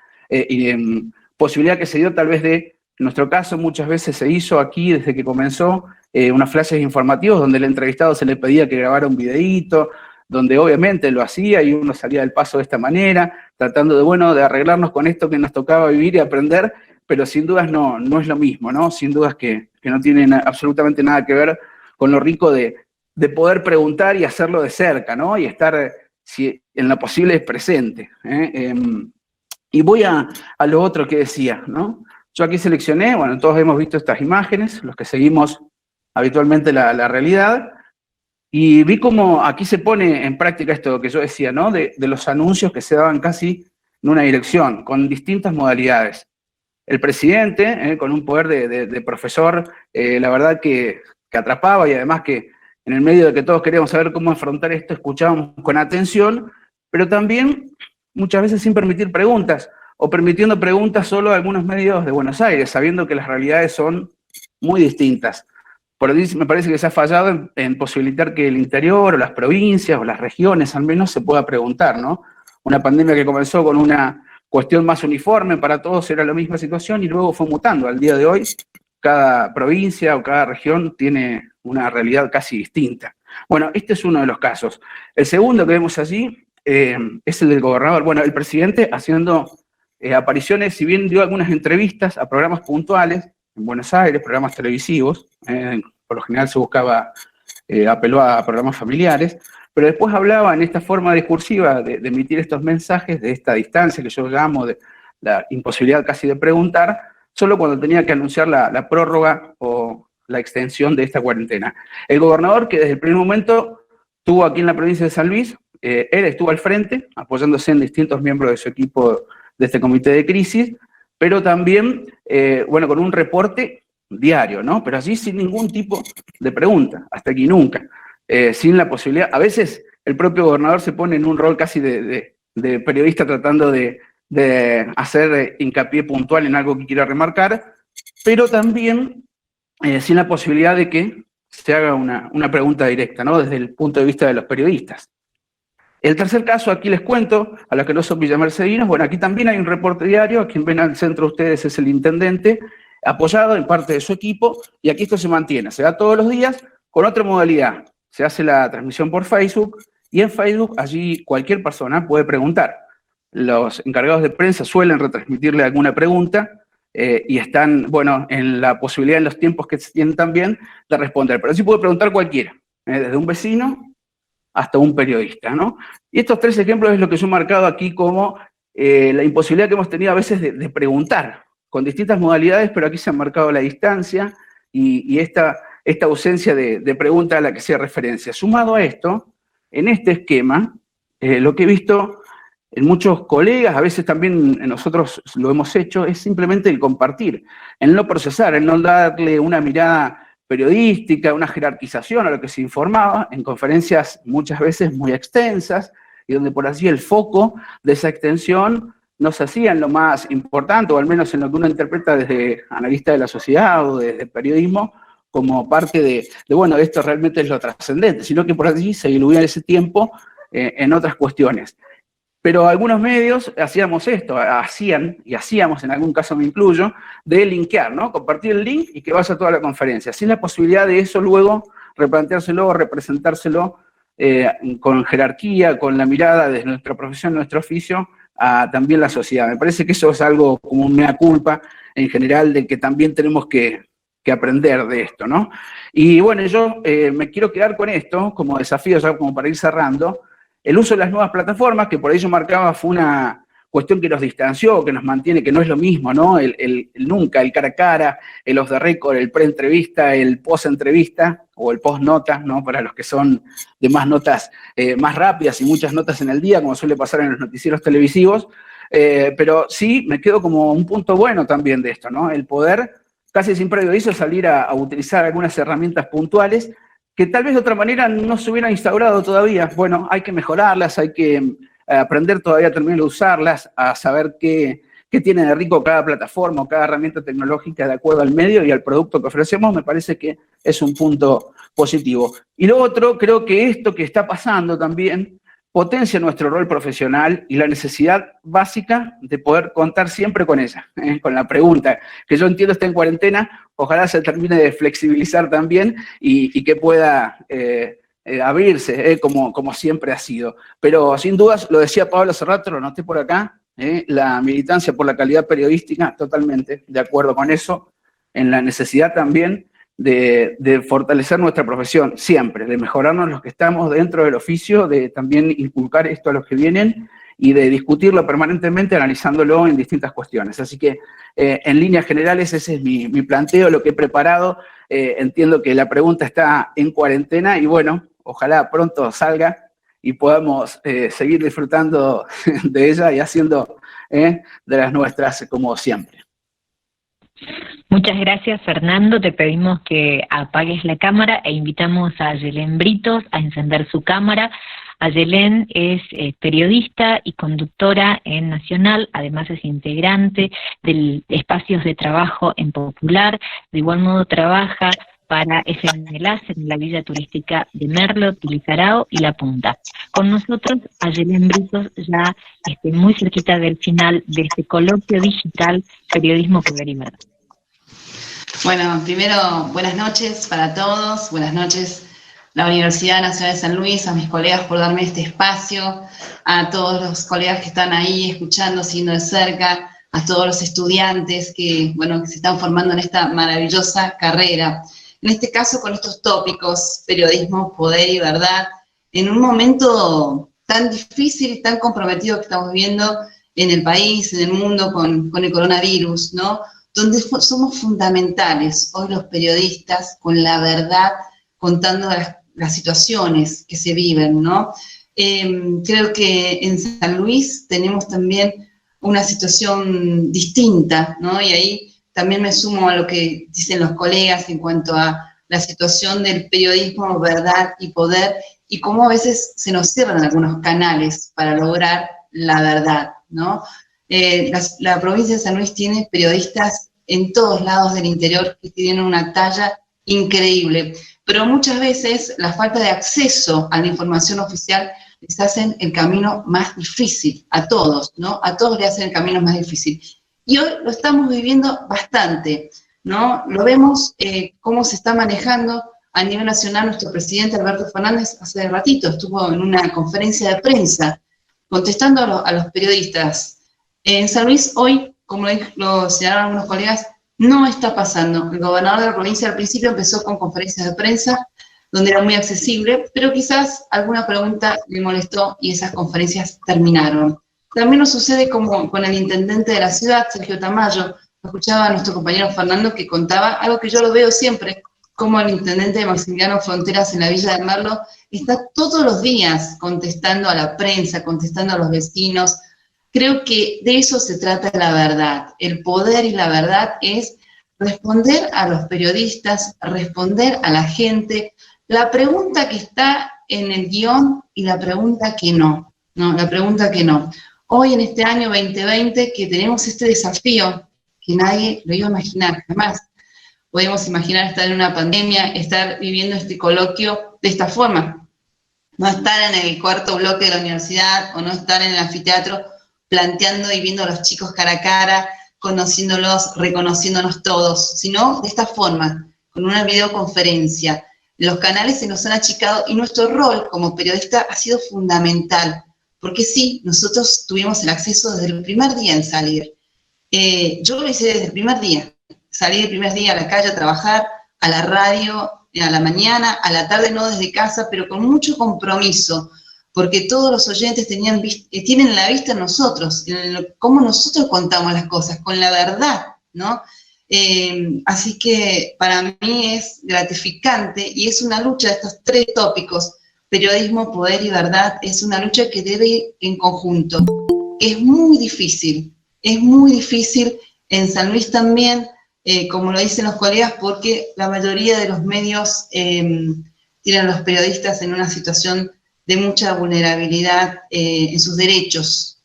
posibilidad que se dio tal vez de, en nuestro caso muchas veces se hizo aquí desde que comenzó, unos flashes informativos donde el entrevistado se le pedía que grabara un videíto, donde obviamente lo hacía y uno salía del paso de esta manera, tratando de, bueno, de arreglarnos con esto que nos tocaba vivir y aprender, pero sin dudas no es lo mismo, ¿no? Sin dudas que no tienen absolutamente nada que ver con lo rico de poder preguntar y hacerlo de cerca, ¿no? Y estar, si en lo posible, presente. Y voy a lo otro que decía, ¿no? Yo aquí seleccioné, bueno, todos hemos visto estas imágenes, los que seguimos habitualmente la realidad, y vi cómo aquí se pone en práctica esto que yo decía, ¿no? De los anuncios que se daban casi en una dirección, con distintas modalidades. El presidente, con un poder de profesor, la verdad que atrapaba, y además que en el medio de que todos queríamos saber cómo afrontar esto, escuchábamos con atención, pero también muchas veces sin permitir preguntas, o permitiendo preguntas solo a algunos medios de Buenos Aires, sabiendo que las realidades son muy distintas. Por ahí me parece que se ha fallado en posibilitar que el interior, o las provincias, o las regiones al menos, se pueda preguntar, ¿no? Una pandemia que comenzó con una cuestión más uniforme, para todos era la misma situación, y luego fue mutando. Al día de hoy, cada provincia o cada región tiene una realidad casi distinta. Bueno, este es uno de los casos. El segundo que vemos allí es el del gobernador. Bueno, el presidente haciendo apariciones, si bien dio algunas entrevistas a programas puntuales en Buenos Aires, programas televisivos, por lo general se buscaba, apeló a programas familiares, pero después hablaba en esta forma discursiva de emitir estos mensajes, de esta distancia que yo llamo de la imposibilidad casi de preguntar, solo cuando tenía que anunciar la prórroga o la extensión de esta cuarentena. El gobernador, que desde el primer momento estuvo aquí en la provincia de San Luis, él estuvo al frente, apoyándose en distintos miembros de su equipo de este comité de crisis, pero también, bueno, con un reporte diario, ¿no? Pero allí sin ningún tipo de pregunta, hasta aquí nunca. Sin la posibilidad, a veces el propio gobernador se pone en un rol casi de periodista tratando de hacer hincapié puntual en algo que quiera remarcar, pero también sin la posibilidad de que se haga una pregunta directa, ¿no? Desde el punto de vista de los periodistas. El tercer caso, aquí les cuento, a los que no son villamercedinos, bueno, aquí también hay un reporte diario, a quien ven al centro ustedes es el intendente, apoyado en parte de su equipo, y aquí esto se mantiene, se da todos los días con otra modalidad. Se hace la transmisión por Facebook, y en Facebook allí cualquier persona puede preguntar. Los encargados de prensa suelen retransmitirle alguna pregunta, y están, bueno, en la posibilidad, en los tiempos que tienen también, de responder. Pero sí puede preguntar cualquiera, desde un vecino hasta un periodista, ¿no? Y estos tres ejemplos es lo que yo he marcado aquí como la imposibilidad que hemos tenido a veces de preguntar, con distintas modalidades, pero aquí se ha marcado la distancia y esta ausencia de pregunta a la que se hace referencia. Sumado a esto, en este esquema, lo que he visto en muchos colegas, a veces también nosotros lo hemos hecho, es simplemente el compartir, el no procesar, el no darle una mirada periodística, una jerarquización a lo que se informaba, en conferencias muchas veces muy extensas, y donde por así el foco de esa extensión no se hacía en lo más importante, o al menos en lo que uno interpreta desde analista de la sociedad o desde el periodismo, como parte de bueno, esto realmente es lo trascendente, sino que por allí se diluía ese tiempo en otras cuestiones. Pero algunos medios hacíamos esto, hacíamos, en algún caso me incluyo, de linkear, ¿no? Compartir el link y que vaya a toda la conferencia, sin la posibilidad de eso luego replanteárselo, representárselo con jerarquía, con la mirada de nuestra profesión, nuestro oficio, a también la sociedad. Me parece que eso es algo como una mea culpa en general de que también tenemos que aprender de esto, ¿no? Y bueno, yo me quiero quedar con esto como desafío, ya como para ir cerrando. El uso de las nuevas plataformas, que por ahí yo marcaba, fue una cuestión que nos distanció, que nos mantiene, que no es lo mismo, ¿no? Nunca, el cara a cara, el off the record, el pre-entrevista, el post-entrevista, o el post-nota, ¿no? Para los que son de más notas más rápidas y muchas notas en el día, como suele pasar en los noticieros televisivos. Pero sí me quedo como un punto bueno también de esto, ¿no? El poder, casi sin previo aviso, salir a utilizar algunas herramientas puntuales que tal vez de otra manera no se hubieran instaurado todavía. Bueno, hay que mejorarlas, hay que aprender todavía a terminar de usarlas, a saber qué tiene de rico cada plataforma o cada herramienta tecnológica de acuerdo al medio y al producto que ofrecemos. Me parece que es un punto positivo. Y lo otro, creo que esto que está pasando también potencia nuestro rol profesional y la necesidad básica de poder contar siempre con ella, con la pregunta, que yo entiendo está en cuarentena, ojalá se termine de flexibilizar también y que pueda abrirse, como siempre ha sido. Pero sin dudas, lo decía Pablo hace rato, lo noté por acá, la militancia por la calidad periodística, totalmente de acuerdo con eso, en la necesidad también de fortalecer nuestra profesión, siempre, de mejorarnos los que estamos dentro del oficio, de también inculcar esto a los que vienen y de discutirlo permanentemente, analizándolo en distintas cuestiones. Así que, en líneas generales, ese es mi planteo, lo que he preparado. Entiendo que la pregunta está en cuarentena y bueno, ojalá pronto salga y podamos seguir disfrutando de ella y haciendo de las nuestras como siempre.
Muchas gracias, Fernando. Te pedimos que apagues la cámara e invitamos a Ayelén Britos a encender su cámara. Ayelén es periodista y conductora en Nacional, además es integrante de espacios de trabajo en Popular. De igual modo trabaja para FM Enlace en la Villa Turística de Merlo, Tilizarao y La Punta. Con nosotros, Ayelén Britos, ya muy cerquita del final de este coloquio digital Periodismo, Poder y Verdad.
Bueno, primero, buenas noches para todos, buenas noches la Universidad Nacional de San Luis, a mis colegas por darme este espacio, a todos los colegas que están ahí escuchando, siguiendo de cerca, a todos los estudiantes que se están formando en esta maravillosa carrera. En este caso, con estos tópicos, periodismo, poder y verdad, en un momento tan difícil, tan comprometido que estamos viviendo en el país, en el mundo, con el coronavirus, ¿no? Donde somos fundamentales hoy los periodistas con la verdad, contando las situaciones que se viven, ¿no? Creo que en San Luis tenemos también una situación distinta, ¿no? Y ahí también me sumo a lo que dicen los colegas en cuanto a la situación del periodismo, verdad y poder, y cómo a veces se nos cierran algunos canales para lograr la verdad, ¿no? La provincia de San Luis tiene periodistas en todos lados del interior que tienen una talla increíble, pero muchas veces la falta de acceso a la información oficial les hacen el camino más difícil, a todos, ¿no? A todos les hacen el camino más difícil. Y hoy lo estamos viviendo bastante, ¿no? Lo vemos cómo se está manejando a nivel nacional. Nuestro presidente Alberto Fernández hace ratito estuvo en una conferencia de prensa contestando a los periodistas. En San Luis hoy, como lo señalaron algunos colegas, no está pasando. El gobernador de la provincia al principio empezó con conferencias de prensa, donde era muy accesible, pero quizás alguna pregunta le molestó y esas conferencias terminaron. También nos sucede como con el intendente de la ciudad, Sergio Tamayo. Escuchaba a nuestro compañero Fernando que contaba algo que yo lo veo siempre, como el intendente de Maximiliano Fronteras en la Villa de Merlo está todos los días contestando a la prensa, contestando a los vecinos. Creo que de eso se trata la verdad. El poder y la verdad es responder a los periodistas, responder a la gente, la pregunta que está en el guión y la pregunta que no, la pregunta que no. hoy en este año 2020 que tenemos este desafío que nadie lo iba a imaginar, jamás podemos imaginar estar en una pandemia, estar viviendo este coloquio de esta forma, no estar en el cuarto bloque de la universidad o no estar en el anfiteatro planteando y viendo a los chicos cara a cara, conociéndolos, reconociéndonos todos, sino de esta forma, con una videoconferencia. Los canales se nos han achicado y nuestro rol como periodista ha sido fundamental, porque sí, nosotros tuvimos el acceso desde el primer día en salir. Yo lo hice desde el primer día, salí el primer día a la calle a trabajar, a la radio, a la mañana, a la tarde no desde casa, pero con mucho compromiso, porque todos los oyentes tienen la vista en nosotros, en cómo nosotros contamos las cosas, con la verdad, ¿no? Así que para mí es gratificante y es una lucha de estos tres tópicos, periodismo, poder y verdad, es una lucha que debe ir en conjunto. Es muy difícil en San Luis también, como lo dicen los colegas, porque la mayoría de los medios tienen a los periodistas en una situación de mucha vulnerabilidad en sus derechos,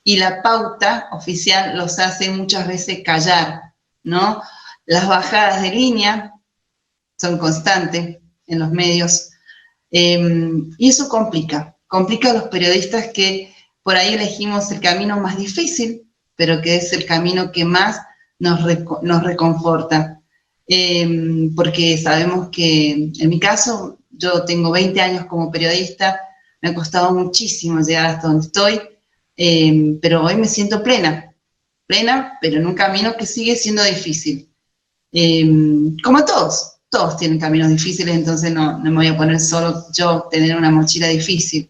y la pauta oficial los hace muchas veces callar, ¿no? Las bajadas de línea son constantes en los medios, y eso complica a los periodistas que por ahí elegimos el camino más difícil, pero que es el camino que más nos reconforta, porque sabemos que, en mi caso, yo tengo 20 años como periodista, me ha costado muchísimo llegar hasta donde estoy, pero hoy me siento plena, pero en un camino que sigue siendo difícil. Como todos tienen caminos difíciles, entonces no me voy a poner solo yo tener una mochila difícil,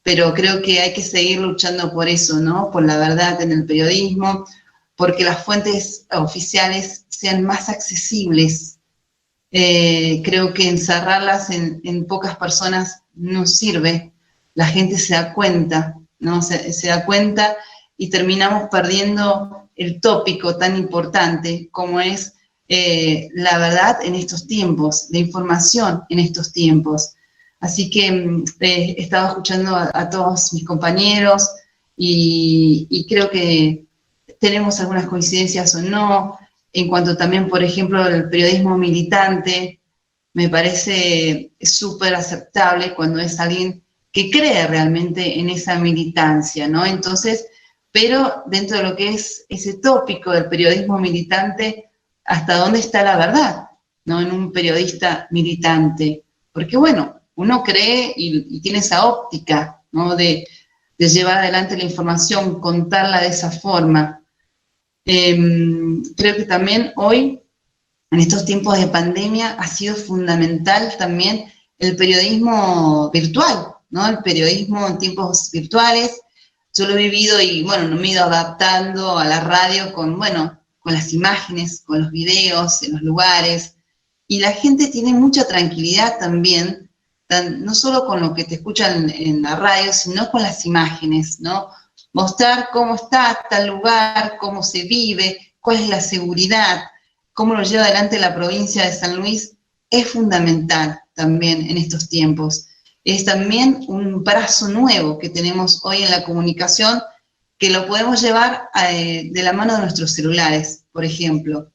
pero creo que hay que seguir luchando por eso, ¿no? Por la verdad en el periodismo, porque las fuentes oficiales sean más accesibles. Creo que encerrarlas en pocas personas no sirve, la gente se da cuenta, ¿no? Se da cuenta y terminamos perdiendo el tópico tan importante como es la verdad en estos tiempos, la información en estos tiempos. Así que he estado escuchando a todos mis compañeros y creo que tenemos algunas coincidencias o no, en cuanto también, por ejemplo, al periodismo militante, me parece súper aceptable cuando es alguien que cree realmente en esa militancia, ¿no? Entonces, pero dentro de lo que es ese tópico del periodismo militante, ¿hasta dónde está la verdad, ¿no? En un periodista militante. Porque, bueno, uno cree y tiene esa óptica, ¿no? De llevar adelante la información, contarla de esa forma. Creo que también hoy, en estos tiempos de pandemia, ha sido fundamental también el periodismo virtual, ¿no? El periodismo en tiempos virtuales. Yo lo he vivido y, bueno, me he ido adaptando a la radio con las imágenes, con los videos, en los lugares. Y la gente tiene mucha tranquilidad también, no solo con lo que te escuchan en la radio, sino con las imágenes, ¿no? Mostrar cómo está tal lugar, cómo se vive, cuál es la seguridad, cómo lo lleva adelante la provincia de San Luis, es fundamental también en estos tiempos. Es también un brazo nuevo que tenemos hoy en la comunicación, que lo podemos llevar de la mano de nuestros celulares, por ejemplo.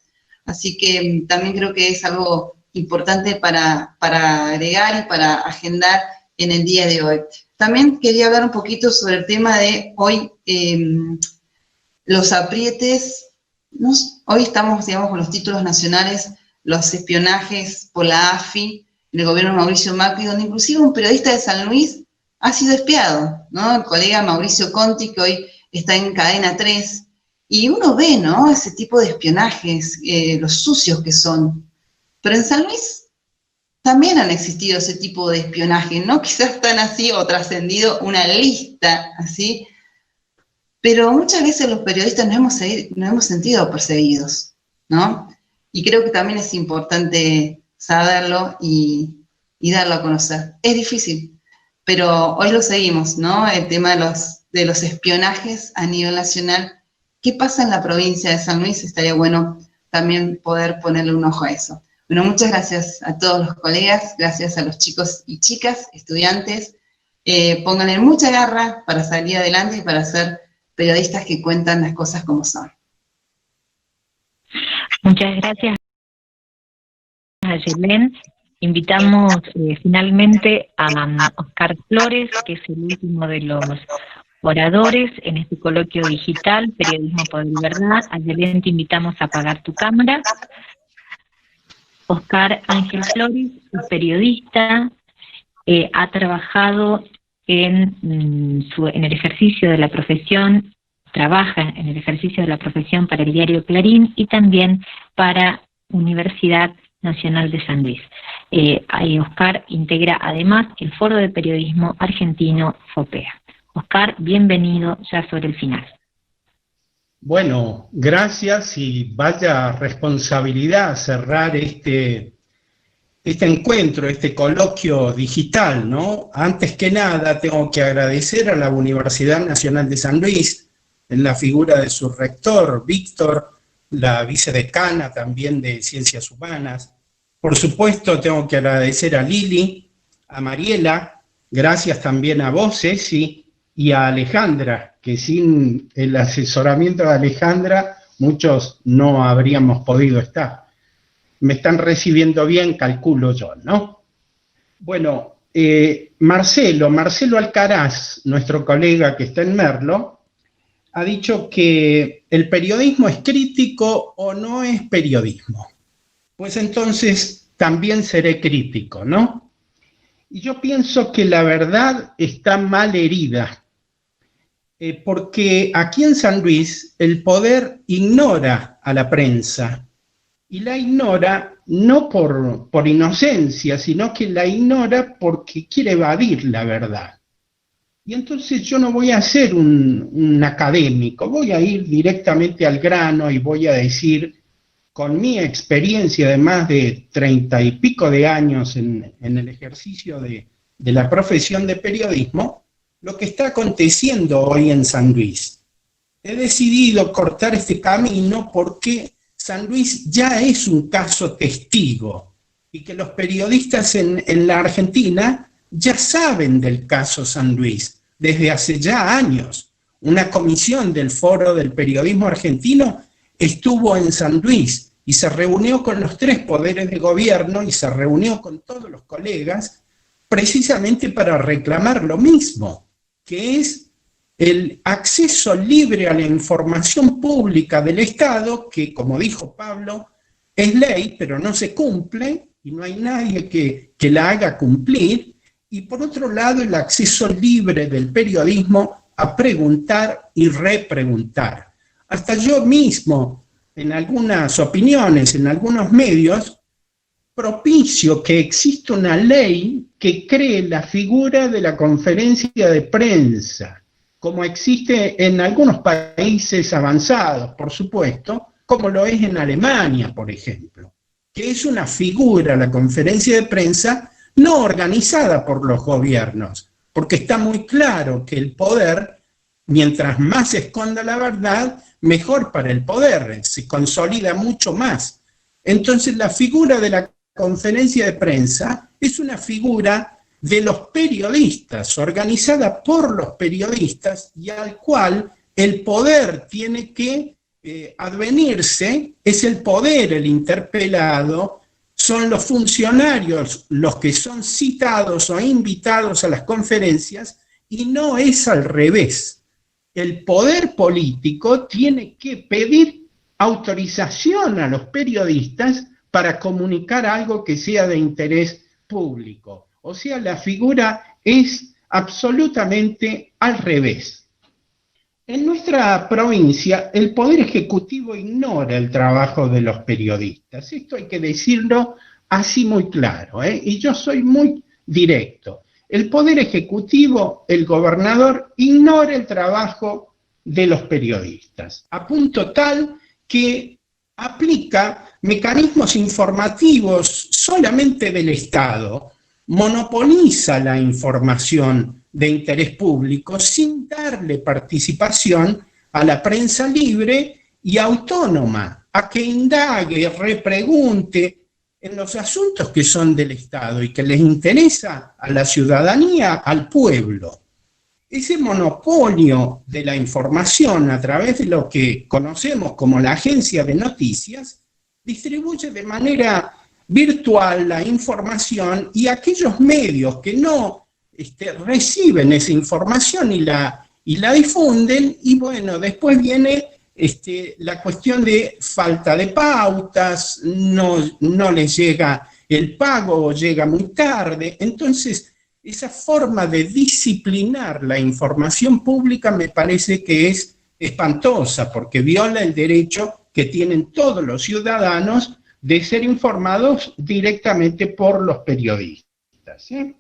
Así que también creo que es algo importante para agregar y para agendar en el día de hoy. También quería hablar un poquito sobre el tema de hoy, los aprietes. Hoy estamos, digamos, con los títulos nacionales, los espionajes por la AFI, en el gobierno de Mauricio Macri, donde inclusive un periodista de San Luis ha sido espiado, ¿no? El colega Mauricio Conti, que hoy está en Cadena 3, y uno ve, ¿no? Ese tipo de espionajes, los sucios que son. Pero en San Luis también han existido ese tipo de espionaje, no quizás tan así o trascendido una lista así, pero muchas veces los periodistas nos hemos sentido perseguidos, ¿no? Y creo que también es importante saberlo y darlo a conocer. Es difícil, pero hoy lo seguimos, ¿no? El tema de los espionajes a nivel nacional. ¿Qué pasa en la provincia de San Luis? Estaría bueno también poder ponerle un ojo a eso. Bueno, muchas gracias a todos los colegas, gracias a los chicos y chicas, estudiantes, Pónganle mucha garra para salir adelante y para ser periodistas que cuentan las cosas como son.
Muchas gracias a Yelén. Invitamos finalmente a Oscar Flores, que es el último de los oradores en este coloquio digital, Periodismo, Poder y Verdad. A Yelén te invitamos a apagar tu cámara. Oscar Ángel Flores es periodista, ha trabajado en el ejercicio de la profesión, trabaja en el ejercicio de la profesión para el diario Clarín y también para Universidad Nacional de San Luis. Oscar integra además el Foro de Periodismo Argentino FOPEA. Oscar, bienvenido ya sobre el final.
Bueno, gracias y vaya responsabilidad cerrar este encuentro, este coloquio digital, ¿no? Antes que nada tengo que agradecer a la Universidad Nacional de San Luis, en la figura de su rector, Víctor, la vicedecana también de Ciencias Humanas. Por supuesto tengo que agradecer a Lili, a Mariela, gracias también a vos, Ceci, y a Alejandra, que sin el asesoramiento de Alejandra muchos no habríamos podido estar. Me están recibiendo bien, calculo yo, ¿no? Bueno, Marcelo Alcaraz, nuestro colega que está en Merlo, ha dicho que el periodismo es crítico o no es periodismo. Pues entonces también seré crítico, ¿no? Y yo pienso que la verdad está mal herida, porque aquí en San Luis el poder ignora a la prensa, y la ignora no por inocencia, sino que la ignora porque quiere evadir la verdad. Y entonces yo no voy a ser un académico, voy a ir directamente al grano y voy a decir, con mi experiencia de más de 30 y pico de años en el ejercicio de la profesión de periodismo, lo que está aconteciendo hoy en San Luis. He decidido cortar este camino porque San Luis ya es un caso testigo y que los periodistas en la Argentina ya saben del caso San Luis desde hace ya años. Una comisión del Foro del Periodismo Argentino estuvo en San Luis y se reunió con los 3 poderes de gobierno y se reunió con todos los colegas precisamente para reclamar lo mismo, que es el acceso libre a la información pública del Estado, que, como dijo Pablo, es ley, pero no se cumple, y no hay nadie que la haga cumplir, y por otro lado, el acceso libre del periodismo a preguntar y repreguntar. Hasta yo mismo, en algunas opiniones, en algunos medios, propicio que exista una ley que cree la figura de la conferencia de prensa, como existe en algunos países avanzados, por supuesto, como lo es en Alemania, por ejemplo, que es una figura, la conferencia de prensa, no organizada por los gobiernos, porque está muy claro que el poder, mientras más se esconda la verdad, mejor para el poder, se consolida mucho más. Entonces la figura de la conferencia de prensa es una figura de los periodistas, organizada por los periodistas y al cual el poder tiene que advenirse, es el poder el interpelado, son los funcionarios los que son citados o invitados a las conferencias y no es al revés. El poder político tiene que pedir autorización a los periodistas para comunicar algo que sea de interés público. O sea, la figura es absolutamente al revés. En nuestra provincia, el Poder Ejecutivo ignora el trabajo de los periodistas. Esto hay que decirlo así muy claro, y yo soy muy directo. El Poder Ejecutivo, el gobernador, ignora el trabajo de los periodistas, a punto tal que aplica mecanismos informativos solamente del Estado, monopoliza la información de interés público sin darle participación a la prensa libre y autónoma, a que indague, repregunte, en los asuntos que son del Estado y que les interesa a la ciudadanía, al pueblo. Ese monopolio de la información a través de lo que conocemos como la agencia de noticias distribuye de manera virtual la información, y aquellos medios que no reciben esa información y la difunden, y bueno, después viene la cuestión de falta de pautas, no les llega el pago o llega muy tarde. Entonces, esa forma de disciplinar la información pública me parece que es espantosa, porque viola el derecho que tienen todos los ciudadanos de ser informados directamente por los periodistas, ¿sí?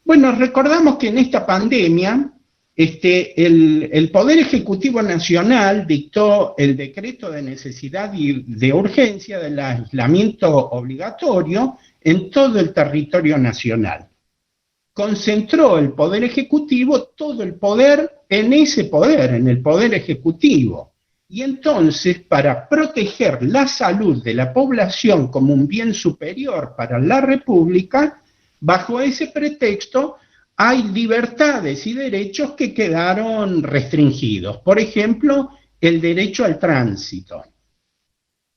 Bueno, recordamos que en esta pandemia el Poder Ejecutivo Nacional dictó el decreto de necesidad y de urgencia del aislamiento obligatorio en todo el territorio nacional. Concentró el Poder Ejecutivo todo el poder en ese poder, en el Poder Ejecutivo. Y entonces, para proteger la salud de la población como un bien superior para la República, bajo ese pretexto hay libertades y derechos que quedaron restringidos. Por ejemplo, el derecho al tránsito.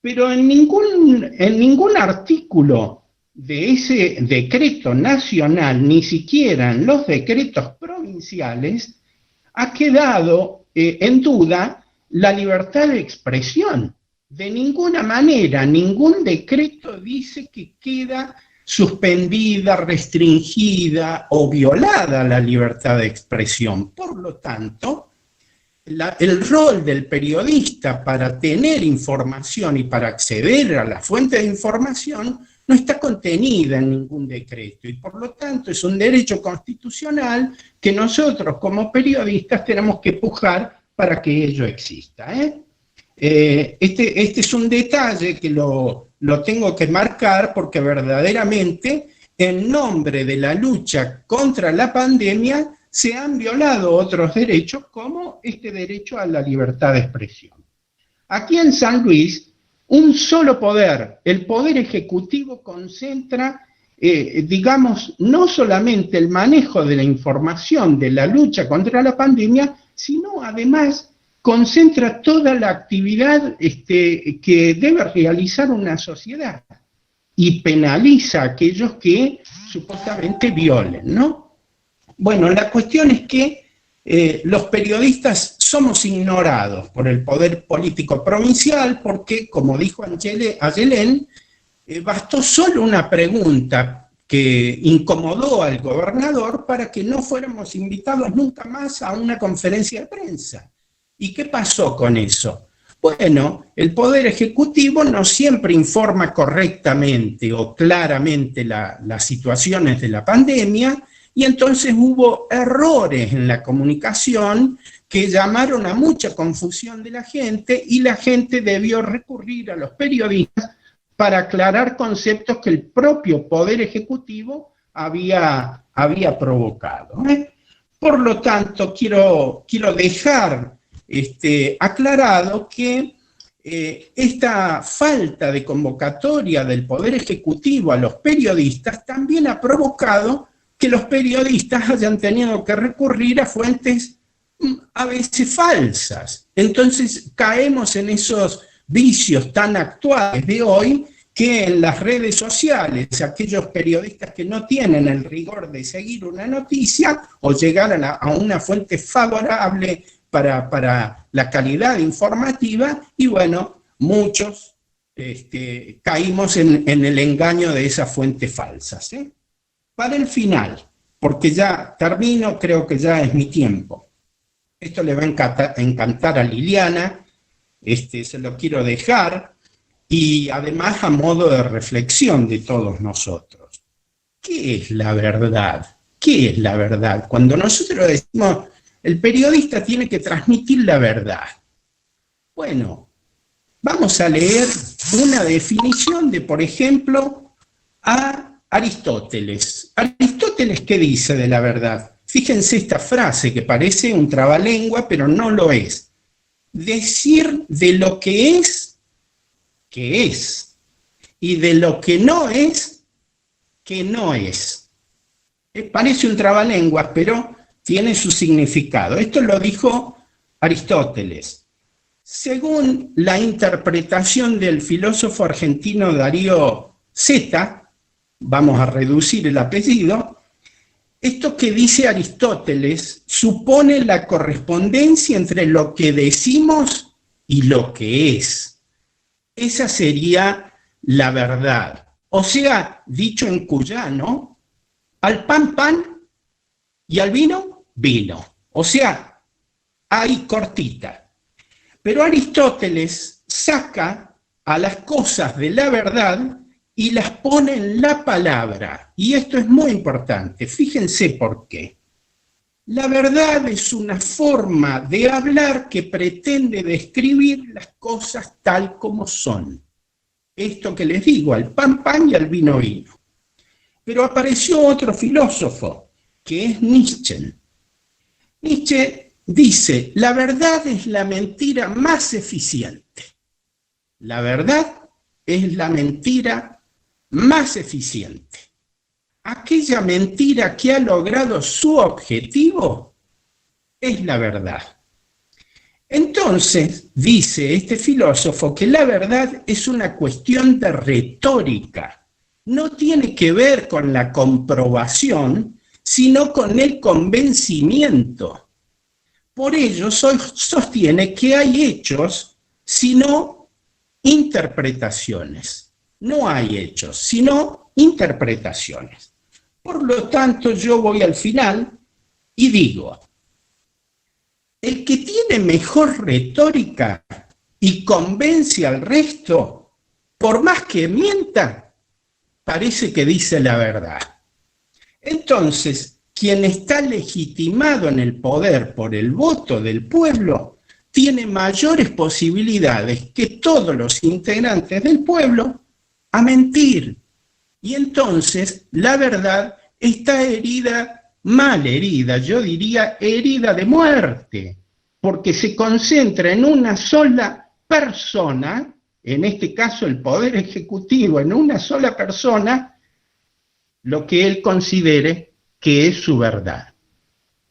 Pero en ningún artículo de ese decreto nacional, ni siquiera en los decretos provinciales, ha quedado en duda la libertad de expresión. De ninguna manera, ningún decreto dice que queda suspendida, restringida o violada la libertad de expresión. Por lo tanto, el rol del periodista para tener información y para acceder a la fuente de información no está contenida en ningún decreto, y por lo tanto es un derecho constitucional que nosotros como periodistas tenemos que pujar para que ello exista, ¿eh? Este es un detalle que lo tengo que marcar, porque verdaderamente en nombre de la lucha contra la pandemia se han violado otros derechos, como este derecho a la libertad de expresión. Aquí en San Luis, un solo poder, el Poder Ejecutivo, concentra, digamos, no solamente el manejo de la información de la lucha contra la pandemia, sino además concentra toda la actividad que debe realizar una sociedad y penaliza a aquellos que supuestamente violen, ¿no? Bueno, la cuestión es que los periodistas somos ignorados por el poder político provincial porque, como dijo Ayelén, bastó solo una pregunta que incomodó al gobernador para que no fuéramos invitados nunca más a una conferencia de prensa. ¿Y qué pasó con eso? Bueno, el Poder Ejecutivo no siempre informa correctamente o claramente las situaciones de la pandemia, y entonces hubo errores en la comunicación que llamaron a mucha confusión de la gente, y la gente debió recurrir a los periodistas para aclarar conceptos que el propio Poder Ejecutivo había provocado, ¿eh? Por lo tanto, quiero dejar aclarado que esta falta de convocatoria del Poder Ejecutivo a los periodistas también ha provocado que los periodistas hayan tenido que recurrir a fuentes a veces falsas. Entonces caemos en esos vicios tan actuales de hoy, que en las redes sociales aquellos periodistas que no tienen el rigor de seguir una noticia o llegar a una fuente favorable para la calidad informativa, y bueno, muchos caímos en el engaño de esas fuentes falsas, ¿eh? Para el final, porque ya termino, creo que ya es mi tiempo. Esto le va a encantar a Liliana, se lo quiero dejar, y además a modo de reflexión de todos nosotros. ¿Qué es la verdad? ¿Qué es la verdad? Cuando nosotros decimos, el periodista tiene que transmitir la verdad. Bueno, vamos a leer una definición de, por ejemplo, a Aristóteles. ¿Aristóteles qué dice de la verdad? Fíjense esta frase que parece un trabalengua, pero no lo es. Decir de lo que es, y de lo que no es, que no es. Parece un trabalenguas, pero tiene su significado. Esto lo dijo Aristóteles. Según la interpretación del filósofo argentino Darío Zeta, vamos a reducir el apellido, esto que dice Aristóteles supone la correspondencia entre lo que decimos y lo que es. Esa sería la verdad. O sea, dicho en cuyano, al pan, pan, y al vino, vino. O sea, ahí cortita. Pero Aristóteles saca a las cosas de la verdad y las pone en la palabra. Y esto es muy importante, fíjense por qué. La verdad es una forma de hablar que pretende describir las cosas tal como son. Esto que les digo, al pan, pan y al vino, vino. Pero apareció otro filósofo, que es Nietzsche. Nietzsche dice, la verdad es la mentira más eficiente. La verdad es la mentira más eficiente. Aquella mentira que ha logrado su objetivo es la verdad. Entonces, dice este filósofo que la verdad es una cuestión de retórica. No tiene que ver con la comprobación, sino con el convencimiento. Por ello, sostiene que hay hechos, sino interpretaciones. No hay hechos, sino interpretaciones. Por lo tanto, yo voy al final y digo, el que tiene mejor retórica y convence al resto, por más que mienta, parece que dice la verdad. Entonces, quien está legitimado en el poder por el voto del pueblo, tiene mayores posibilidades que todos los integrantes del pueblo a mentir. Y entonces la verdad está herida, mal herida, yo diría herida de muerte, porque se concentra en una sola persona, en este caso el Poder Ejecutivo, en una sola persona, lo que él considere que es su verdad.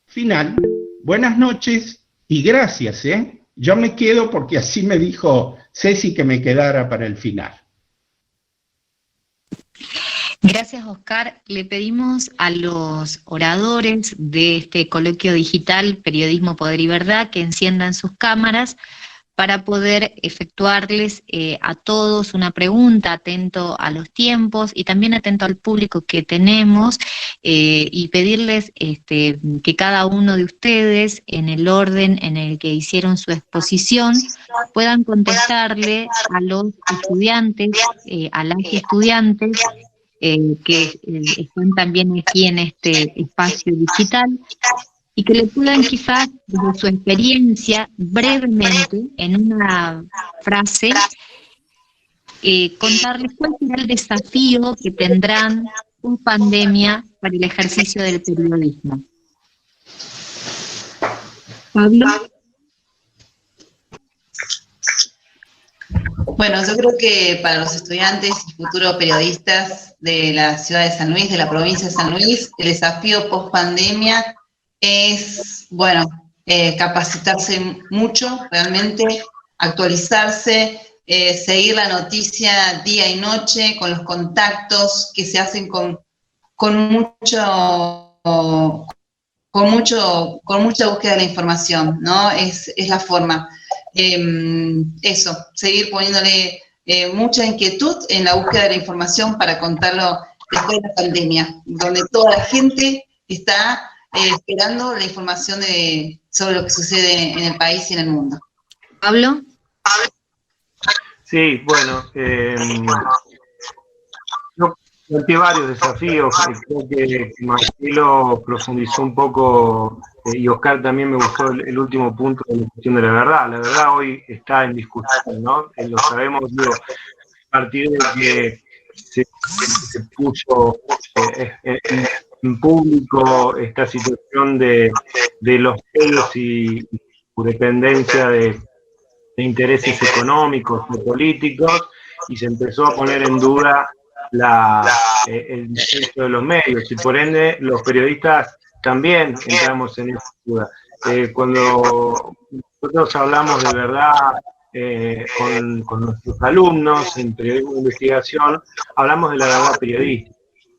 Final, buenas noches y gracias, Yo me quedo porque así me dijo Ceci que me quedara para el final.
Gracias, Oscar. Le pedimos a los oradores de este coloquio digital Periodismo, Poder y Verdad que enciendan sus cámaras para poder efectuarles a todos una pregunta, atento a los tiempos y también atento al público que tenemos, y pedirles que cada uno de ustedes, en el orden en el que hicieron su exposición, puedan contestarle a los estudiantes, a las estudiantes, que están también aquí en este espacio digital, y que le puedan quizás, desde su experiencia, brevemente, en una frase, contarles cuál será el desafío que tendrán en pandemia para el ejercicio del periodismo. Pablo.
Bueno, yo creo que para los estudiantes y futuros periodistas de la ciudad de San Luis, de la provincia de San Luis, el desafío post pandemia es, bueno, capacitarse mucho, realmente, actualizarse, seguir la noticia día y noche, con los contactos que se hacen con mucha búsqueda de la información, ¿no? Es la forma. Eso, seguir poniéndole mucha inquietud en la búsqueda de la información para contarlo después de la pandemia, donde toda la gente está esperando la información sobre lo que sucede en el país y en el mundo.
¿Pablo?
Sí, bueno, yo planteé varios desafíos, creo que Marcelo profundizó un poco, y Oscar también me gustó el último punto de la cuestión de la verdad. La verdad hoy está en discusión, ¿no? Lo sabemos, digo, a partir de que se puso en público esta situación de los medios y su dependencia de intereses económicos o políticos, y se empezó a poner en duda el derecho de los medios, y por ende los periodistas también entramos en esa duda. Cuando nosotros hablamos de verdad con nuestros alumnos en periodismo de investigación, hablamos de la verdad periodística,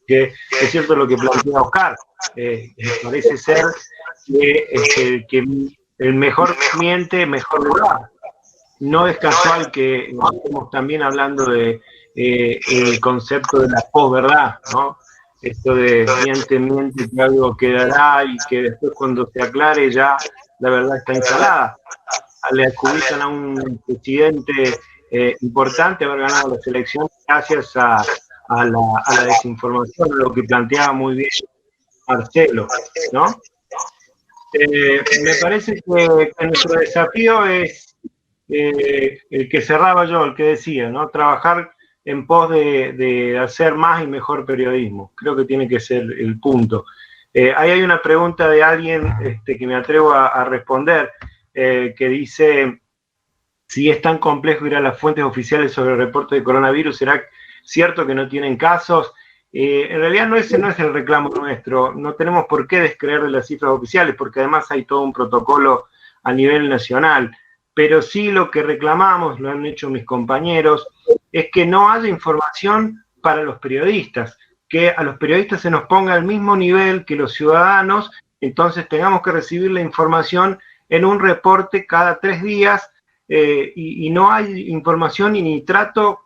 que es cierto lo que plantea Oscar, parece ser que el mejor miente, mejor verdad. No es casual que estemos también hablando de el concepto de la posverdad, ¿no? Esto de miente, que algo quedará y que después cuando se aclare ya la verdad está instalada. Le adjudican a un presidente importante haber ganado las elecciones gracias a la desinformación, lo que planteaba muy bien Marcelo, ¿no? Me parece que nuestro desafío es el que cerraba yo, el que decía, ¿no? Trabajar en pos de hacer más y mejor periodismo. Creo que tiene que ser el punto. Ahí hay una pregunta de alguien que me atrevo a responder, que dice, si es tan complejo ir a las fuentes oficiales sobre el reporte de coronavirus, ¿será cierto que no tienen casos? En realidad ese no es el reclamo nuestro, no tenemos por qué descreer de las cifras oficiales, porque además hay todo un protocolo a nivel nacional, pero sí lo que reclamamos, lo han hecho mis compañeros, es que no haya información para los periodistas, que a los periodistas se nos ponga al mismo nivel que los ciudadanos, entonces tengamos que recibir la información en un reporte cada 3 días, y no hay información ni trato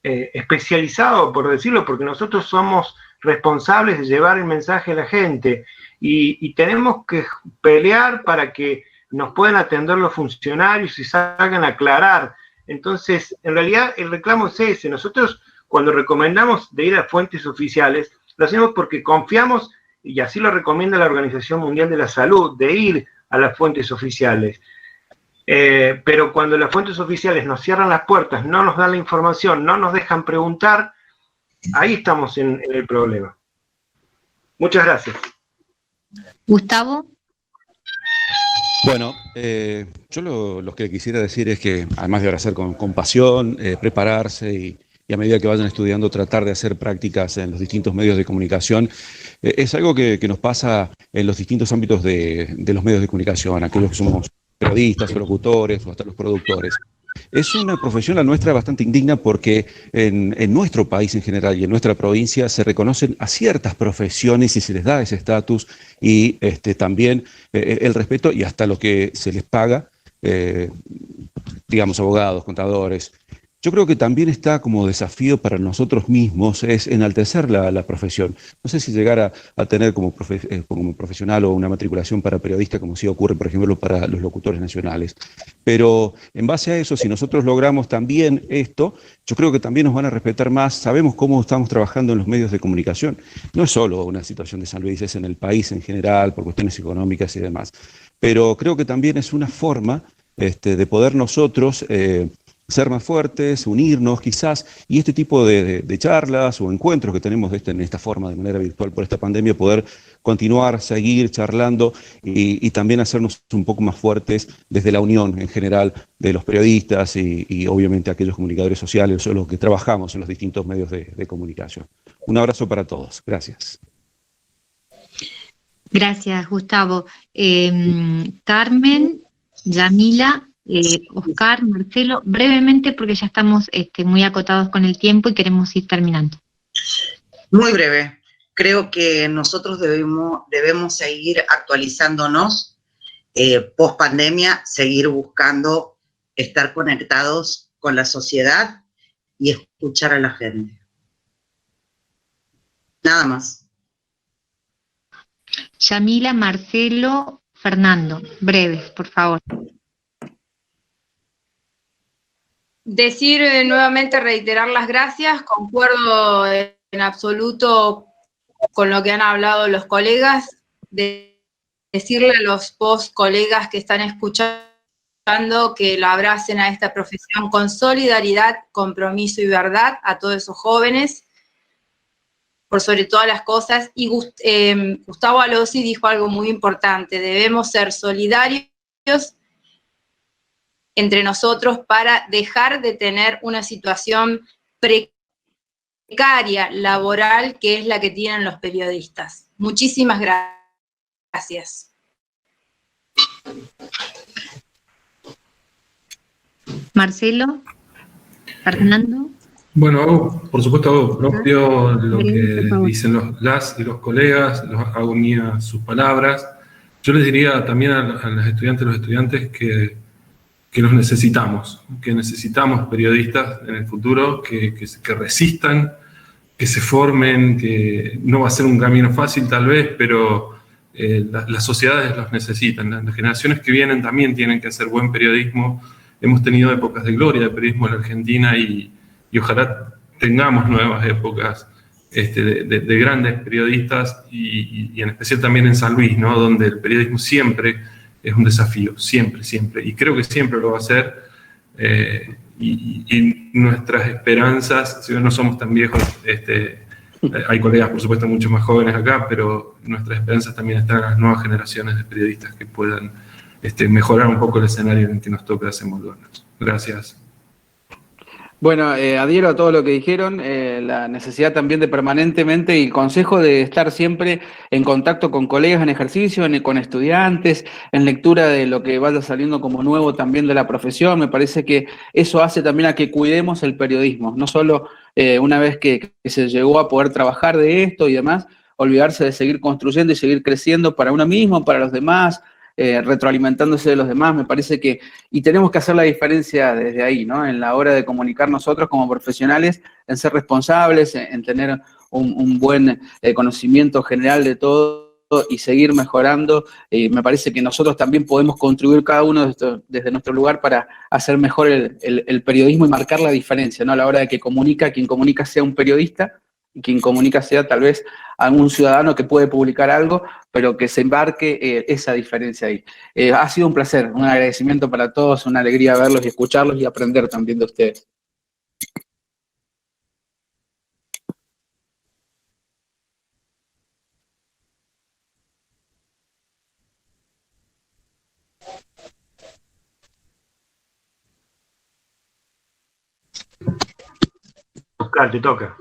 especializado, por decirlo, porque nosotros somos responsables de llevar el mensaje a la gente y tenemos que pelear para que nos puedan atender los funcionarios y salgan a aclarar. Entonces, en realidad el reclamo es ese. Nosotros cuando recomendamos de ir a fuentes oficiales, lo hacemos porque confiamos, y así lo recomienda la Organización Mundial de la Salud, de ir a las fuentes oficiales. Pero cuando las fuentes oficiales nos cierran las puertas, no nos dan la información, no nos dejan preguntar, ahí estamos en el problema. Muchas gracias.
Gustavo.
Bueno, yo lo que quisiera decir es que, además de abrazar con pasión, prepararse y a medida que vayan estudiando tratar de hacer prácticas en los distintos medios de comunicación, es algo que nos pasa en los distintos ámbitos de los medios de comunicación, aquellos que somos periodistas o locutores o hasta los productores. Es una profesión la nuestra bastante indigna porque en nuestro país en general y en nuestra provincia se reconocen a ciertas profesiones y se les da ese estatus y también el respeto y hasta lo que se les paga, digamos, abogados, contadores. Yo creo que también está como desafío para nosotros mismos es enaltecer la profesión. No sé si llegar a tener como profesional o una matriculación para periodista, como sí ocurre, por ejemplo, para los locutores nacionales. Pero en base a eso, si nosotros logramos también esto, yo creo que también nos van a respetar más. Sabemos cómo estamos trabajando en los medios de comunicación. No es solo una situación de San Luis, es en el país en general, por cuestiones económicas y demás. Pero creo que también es una forma de poder nosotros ser más fuertes, unirnos quizás, y este tipo de charlas o encuentros que tenemos en esta forma de manera virtual por esta pandemia, poder continuar, seguir charlando y también hacernos un poco más fuertes desde la unión en general de los periodistas y obviamente aquellos comunicadores sociales o los que trabajamos en los distintos medios de comunicación. Un abrazo para todos. Gracias.
Gracias, Gustavo. Carmen, Yamila, Oscar, Marcelo, brevemente porque ya estamos muy acotados con el tiempo y queremos ir terminando.
Muy breve. Creo que nosotros debemos seguir actualizándonos post pandemia, seguir buscando estar conectados con la sociedad y escuchar a la gente. Nada más.
Yamila, Marcelo, Fernando, breves, por favor.
Decir nuevamente, reiterar las gracias, concuerdo en absoluto con lo que han hablado los colegas, decirle a los colegas que están escuchando que lo abracen a esta profesión con solidaridad, compromiso y verdad a todos esos jóvenes, por sobre todas las cosas. Y Gustavo Alossi dijo algo muy importante, debemos ser solidarios entre nosotros para dejar de tener una situación precaria laboral que es la que tienen los periodistas. Muchísimas gracias.
Marcelo, Fernando.
Bueno, por supuesto, hago propio lo que dicen las y los colegas, hago mías sus palabras. Yo les diría también a las estudiantes y los estudiantes que los necesitamos, periodistas en el futuro que resistan, que se formen, que no va a ser un camino fácil tal vez, pero las sociedades los necesitan. Las generaciones que vienen también tienen que hacer buen periodismo. Hemos tenido épocas de gloria de periodismo en la Argentina y ojalá tengamos nuevas épocas de grandes periodistas y en especial también en San Luis, ¿no? Donde el periodismo siempre es un desafío, siempre, y creo que siempre lo va a ser, y nuestras esperanzas, si bien no somos tan viejos, hay colegas por supuesto mucho más jóvenes acá, pero nuestras esperanzas también están en las nuevas generaciones de periodistas que puedan mejorar un poco el escenario en el que nos toca desenvolvernos. Gracias.
Bueno, adhiero a todo lo que dijeron, la necesidad también de permanentemente y el consejo de estar siempre en contacto con colegas en ejercicio, con estudiantes, en lectura de lo que vaya saliendo como nuevo también de la profesión. Me parece que eso hace también a que cuidemos el periodismo, no solo una vez que se llegó a poder trabajar de esto y demás, olvidarse de seguir construyendo y seguir creciendo para uno mismo, para los demás, retroalimentándose de los demás. Me parece que, y tenemos que hacer la diferencia desde ahí, ¿no? En la hora de comunicar nosotros como profesionales, en ser responsables, en tener un buen conocimiento general de todo y seguir mejorando. Me parece que nosotros también podemos contribuir cada uno desde nuestro lugar para hacer mejor el periodismo y marcar la diferencia, ¿no? A la hora de que quien comunica sea un periodista, y quien comunica sea tal vez algún ciudadano que puede publicar algo, pero que se embarque esa diferencia ahí. Ha sido un placer, un agradecimiento para todos, una alegría verlos y escucharlos y aprender también de ustedes.
Oscar, te toca.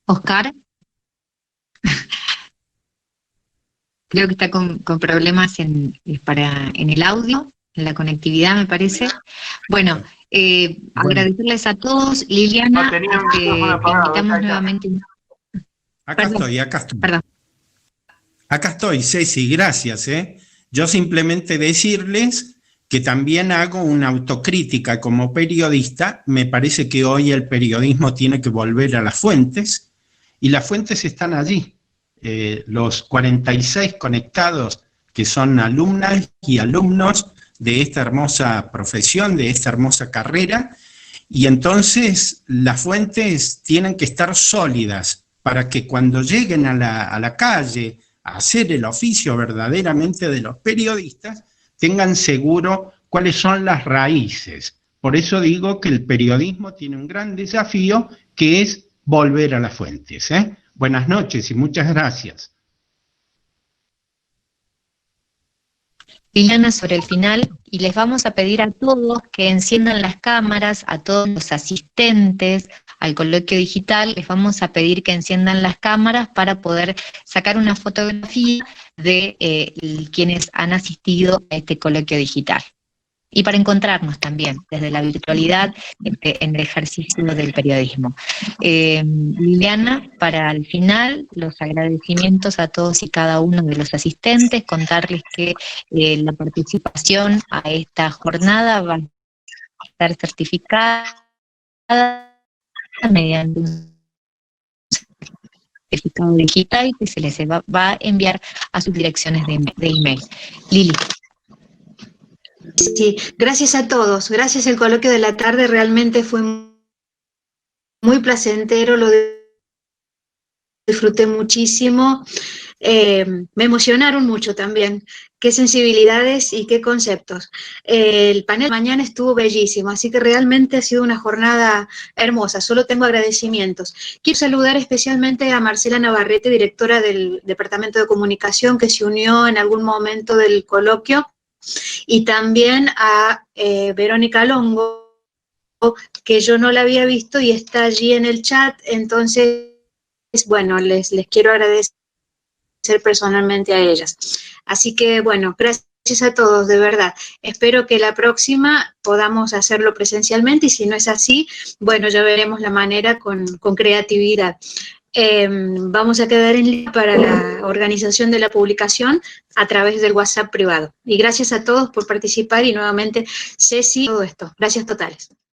Oscar. Creo que está con problemas en el audio, en la conectividad, me parece. Bueno, agradecerles a todos. Liliana, te invitamos nuevamente.
Acá estoy.
Perdón.
Acá estoy, Ceci, gracias. Yo simplemente decirles que también hago una autocrítica como periodista. Me parece que hoy el periodismo tiene que volver a las fuentes, y las fuentes están allí. Los 46 conectados que son alumnas y alumnos de esta hermosa profesión, de esta hermosa carrera, y entonces las fuentes tienen que estar sólidas para que cuando lleguen a la calle a hacer el oficio verdaderamente de los periodistas, tengan seguro cuáles son las raíces. Por eso digo que el periodismo tiene un gran desafío, que es volver a las fuentes. Buenas noches y muchas gracias.
Liliana, sobre el final, y les vamos a pedir a todos que enciendan las cámaras, a todos los asistentes al coloquio digital, les vamos a pedir que enciendan las cámaras para poder sacar una fotografía de quienes han asistido a este coloquio digital. Y para encontrarnos también desde la virtualidad en el ejercicio del periodismo. Liliana, para el final, los agradecimientos a todos y cada uno de los asistentes, contarles que la participación a esta jornada va a estar certificada mediante un certificado digital que se les va a enviar a sus direcciones de email. Lili.
Sí, gracias a todos. Gracias, el coloquio de la tarde realmente fue muy placentero, lo disfruté muchísimo. Me emocionaron mucho también. Qué sensibilidades y qué conceptos. El panel mañana estuvo bellísimo, así que realmente ha sido una jornada hermosa. Solo tengo agradecimientos. Quiero saludar especialmente a Marcela Navarrete, directora del Departamento de Comunicación, que se unió en algún momento del coloquio. Y también a Verónica Longo, que yo no la había visto y está allí en el chat, entonces, bueno, les quiero agradecer personalmente a ellas. Así que, bueno, gracias a todos, de verdad. Espero que la próxima podamos hacerlo presencialmente y si no es así, bueno, ya veremos la manera con creatividad. Vamos a quedar en línea para la organización de la publicación a través del WhatsApp privado. Y gracias a todos por participar y nuevamente, Ceci, todo esto. Gracias totales.